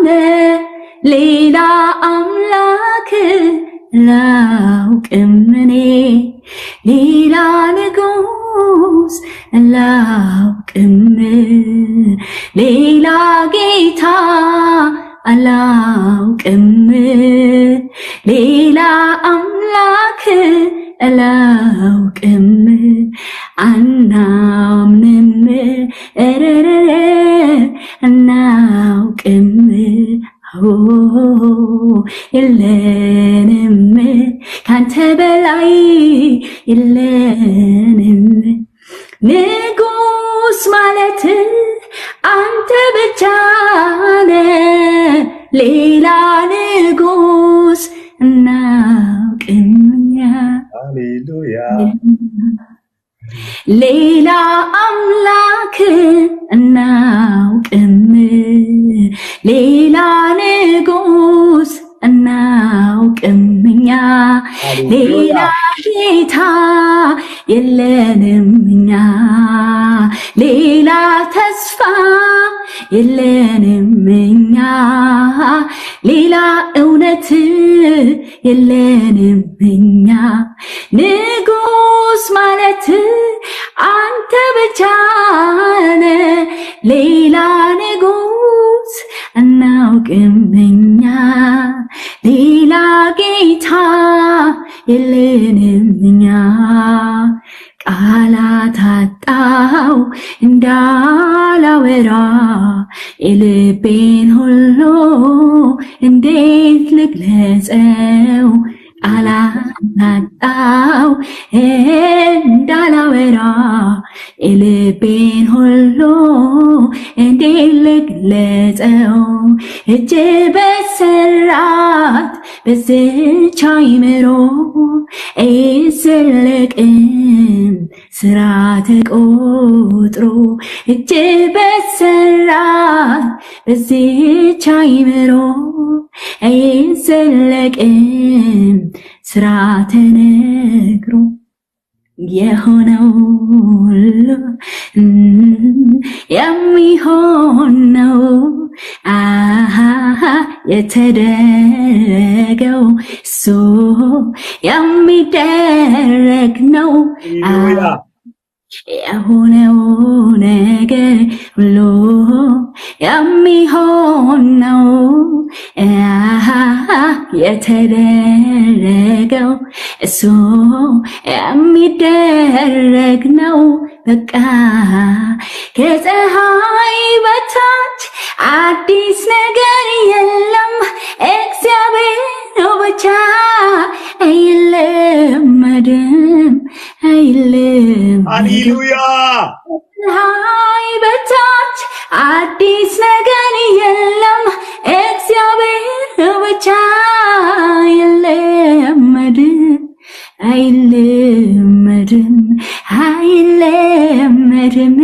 ነህ፣ ሌላ አምላክ አላውቅም እኔ ሌላ ንጉስ አላውቅም ሌላ ጌታ አላውቅም ሌላ አምላክ አላውቅም አናምንም አናውቅም የለንም ካንተ በላይ የለንም ንጉስ ማለት አንተ ብቻ ነህ ሌላ ንጉስ እናውቅም ሃሌሉያ ሌላ አምላክ እናውቅም ሌላ ንጉስ እናውቅም ሌላ ጌታ የለንም ሌላ ተስፋ የለንም ሌላ እውነት የለንም ንጉስ ማለት አንተ ብቻ ነህ ሌላ ንጉስ እናውቅም ሌላ ጌታ የለንም ቃላት አጣው እንዳላወራ የልቤን ሁሉ እንዴት ልግለጸው ቃላት አጣው እንዳላወራ የልቤን ሁሉ እንዴት ልግለጸው እጅ በሰራት በዝቻ ይምሮ አይዘለቅም ስራ ተቆጥሮ እጅ በሰራት በዝቻ ይምሮ አይዘለቅም ስራ ተነግሮ የሆነው ሁሉ የሚሆን ነው የተደረገው እሱ የሚደረግ ነው የሆነው ነገር ሁሉ የሚሆን ነው የተደረገው እሱ የሚደረግ ነው በቃ ከፀሐይ በታች አዲስ ነገር የለም እግዚአብሔር ነው ብቻ አይለመድም ሃሌሉያ ከፀሐይ በታች አዲስ ነገር የለም እግዚአብሔር ነው ብቻ አይለመድም አይለመድም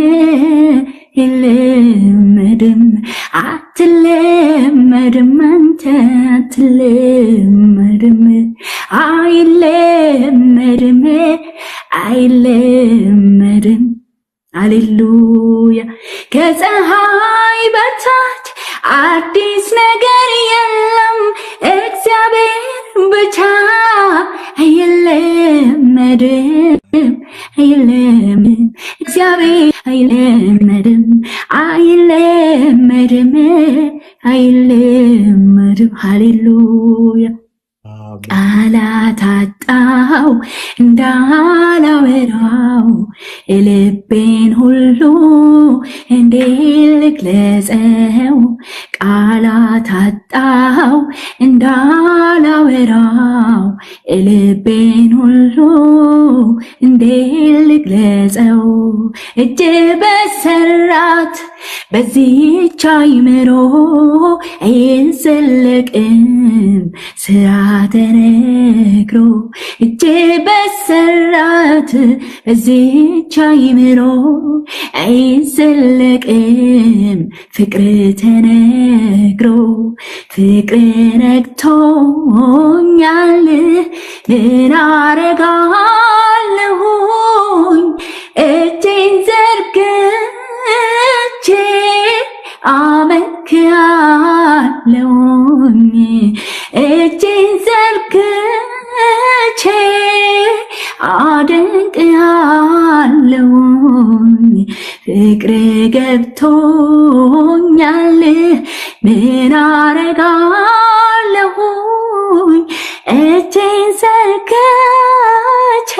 የለመድም አትለመድም አንተ አትለመድም አይለመድም ሃሌሉያ ከፀሐይ በታች አዲስ ነገር የለም እግዚአብሔር ብቻ አይለመድም እግዚአብሔር አይለመድም ሃሌሉያ ቃላት አጣው እንዳላወራው የልቤን ሁሉ እንዴት ልግለጸው ቃላት አጣው እንዳላወራው የልቤን ሁሉ እንዴት ልግለጸው እጅ በሰራት በዚህች አእምሮ አይዘለቅም ስራ ተነግሮ እጅ በሰራት በዚህች አእምሮ አይዘለቅም ፍቅር ተነግሮ ፍቅር ነግቶኛል ምን አረጋለሁኝ እጄን ዘርግቼ አመልክሃለሁኝ አደንቅሃለሁኝ ፍቅር ገብቶኛል ምን አረጋለሁኝ እጄን ዘርግቼ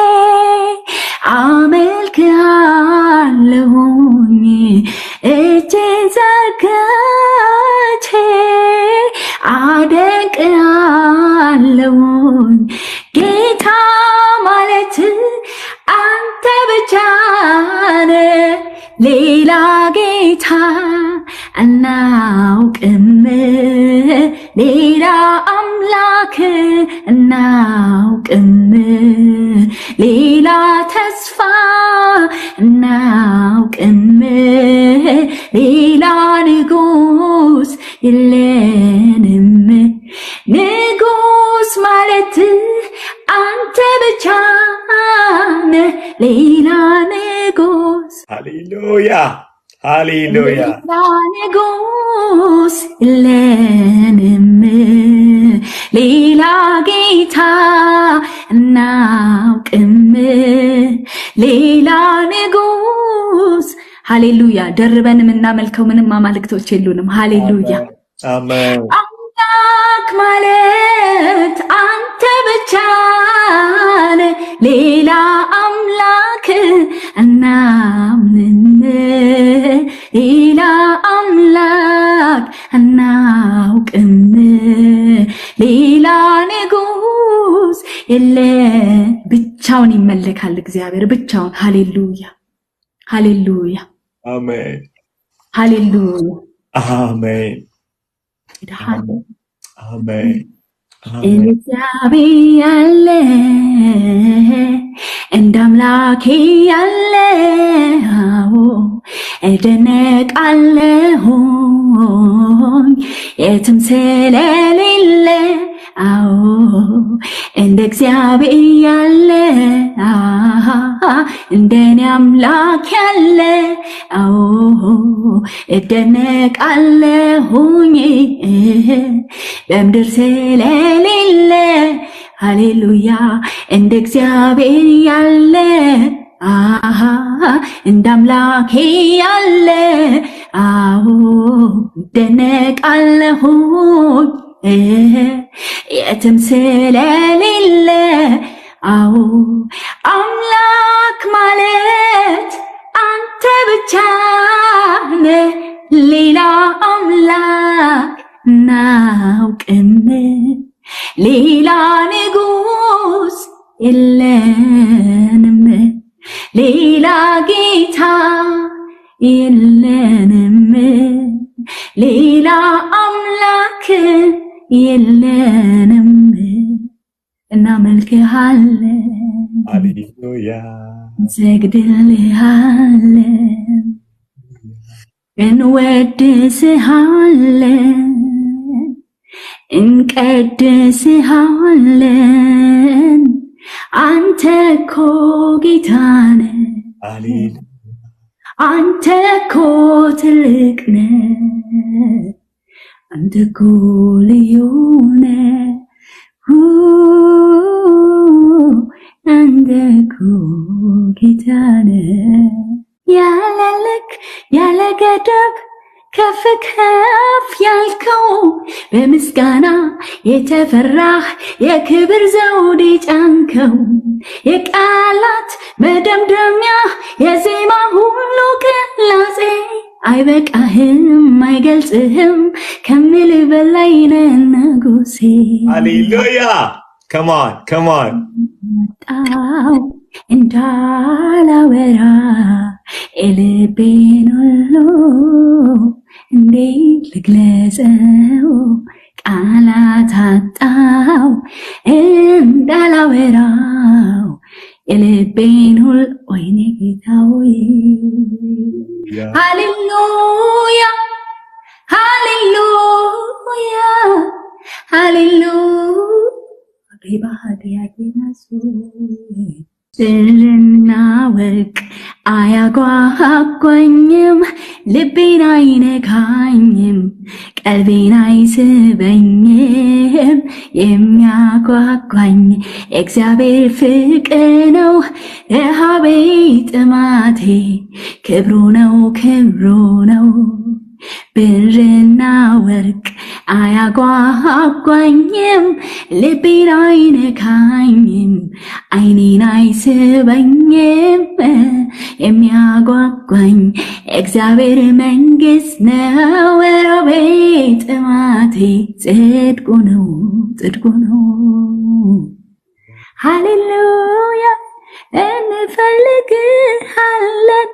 አመልክሃለሁኝ እጄን ዘርግቼ አደንቅሃለሁኝ ጌታ ማለት አንተ ብቻ ነህ ሌላ ጌታ አናውቅም ሌላ አምላክ አናውቅም ሌላ ተስፋ አናውቅም ሌላ ንጉስ የለንም ንጉስ ማለት አንተ ብቻ ነህ ሌላ ንጉስ ሃሌሉያ ሃሌሉያ ሌላ ንጉስ የለንም ሌላ ጌታ አናውቅም ሌላ ንጉስ ሃሌሉያ ደርበን የምናመልከው ምንም አማልክቶች የሉንም ሃሌሉያ አሜን አምላክ ማለት አንተ ብቻ ነህ ሌላ አምላክ አናምንም ሌላ አምላክ አናውቅም ሌላ ንጉስ የለ ብቻውን ይመለካል እግዚአብሔር ብቻውን ሃሌሉያ ሃሌሉያ አሜን ሃሌሉያ አሜን አሜን እግዚአብሔር ያለ እንደ አምላኬ ያለ እደነቃለሁኝ የትም ስለሌለ እንደ እግዚአብሔር ያለ እንደኔ አምላክ ያለ እደነቃለሁኝ በምድር ስለሌለ ሃሌሉያ እንደ እግዚአብሔር ያለ እንደ አምላኬ ያለ እደነቃለሁኝ የትም ስለሌለ አምላክ ማለት አንተ ብቻ ነህ ሌላ አምላክ አናውቅም ሌላ ንጉስ የለንም ሌላ ጌታ የለንም ሌላ አምላክ የለንም እናመልክሃለን ሃሌሉያ እንሰግድልሃለን እንወድስሃለን እንቀድስሃለን አንተ እኮ ጌታ ነህ ሃሌሉያ አንተ እኮ ትልቅ ነህ አንተ እኮ ልዩ ነህ አንተ እኮ ጌታ ነህ ያለ ልክ ያለ ገደብ ከፍ ከፍ ያልከው በምስጋና የተፈራህ የክብር ዘውድ ጫንከው የቃላት መደምደሚያ የዜማ ሁሉ ቅላጼ አይበቃህም አይገልጽህም ከምል በላይ ነህ ንጉሴ ሃሌሉያ come on ጣው እንዳላወራ የልቤን ሁሉ እንዴት ልግለጸው ቃላት አጣው እንዳላወራው የልቤን ሁሉ ወይኔ ጌታ ሆይ ሃሌሉያ ሃሌሉያ ሃሌሉያ ብርና ወርቅ አያጓጓኝም፣ ልቤን አይነካኝም፣ ቀልቤን አይስበኝም። የሚያጓጓኝ የእግዚአብሔር ፍቅር ነው። ረሃቤ ጥማቴ ክብሩ ነው፣ ክብሩ ነው። ብርና ወርቅ አያጓጓኝም፣ ልቤን አይነካኝም፣ አይኔን አይስበኝም። የሚያጓጓኝ እግዚአብሔር መንግሥት ነው። ረሃቤ ጥማቴ ጽድቁ ነው፣ ጽድቁ ነው። ሃሌሉያ እንፈልግሃለን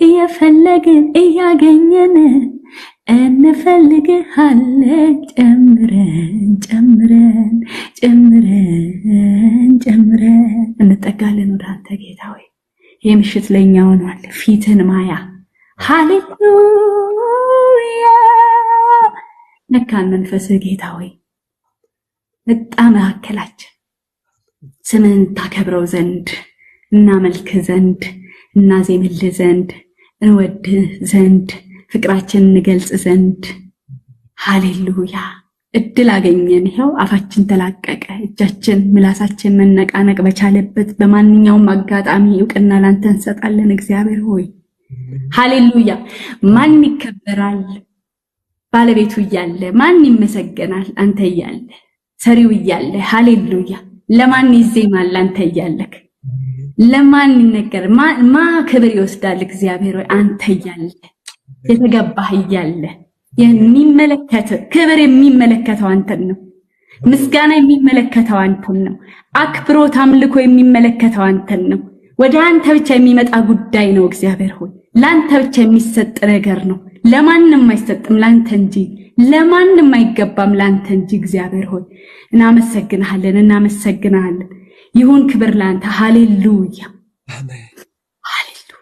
እየፈለግን እያገኘን እንፈልግሃለን ጨምረን እንጠጋለን ወደ አንተ ጌታ ሆይ። ይህ ምሽት ለእኛ ሆኗል ፊትን ማያ። ሃሌሉያ ነካን መንፈስህ ጌታ ሆይ። መጣ መካከላችን ስምን ታከብረው ዘንድ እናመልክህ ዘንድ እናዜምልህ ዘንድ እንወድህ ዘንድ ፍቅራችንን እንገልጽ ዘንድ። ሃሌሉያ እድል አገኘን። ይኸው አፋችን ተላቀቀ፣ እጃችን ምላሳችን መነቃነቅ በቻለበት በማንኛውም አጋጣሚ እውቅና ላንተ እንሰጣለን እግዚአብሔር ሆይ። ሃሌሉያ ማን ይከበራል? ባለቤቱ እያለ ማን ይመሰገናል? አንተ እያለ ሰሪው እያለ ሃሌሉያ ለማን ይዜማል? አንተ እያለክ ለማን ይነገር? ማ ክብር ይወስዳል? እግዚአብሔር ሆይ አንተ እያለ የተገባህ እያለ የሚመለከት ክብር የሚመለከተው አንተን ነው። ምስጋና የሚመለከተው አንተን ነው። አክብሮት አምልኮ የሚመለከተው አንተን ነው። ወደ አንተ ብቻ የሚመጣ ጉዳይ ነው እግዚአብሔር ሆይ። ላንተ ብቻ የሚሰጥ ነገር ነው። ለማንም አይሰጥም ላንተ እንጂ፣ ለማንም አይገባም ላንተ እንጂ እግዚአብሔር ሆይ እናመሰግናለን። ይሁን ክብር ላንተ። ሃሌሉያ አሜን። ሃሌሉያ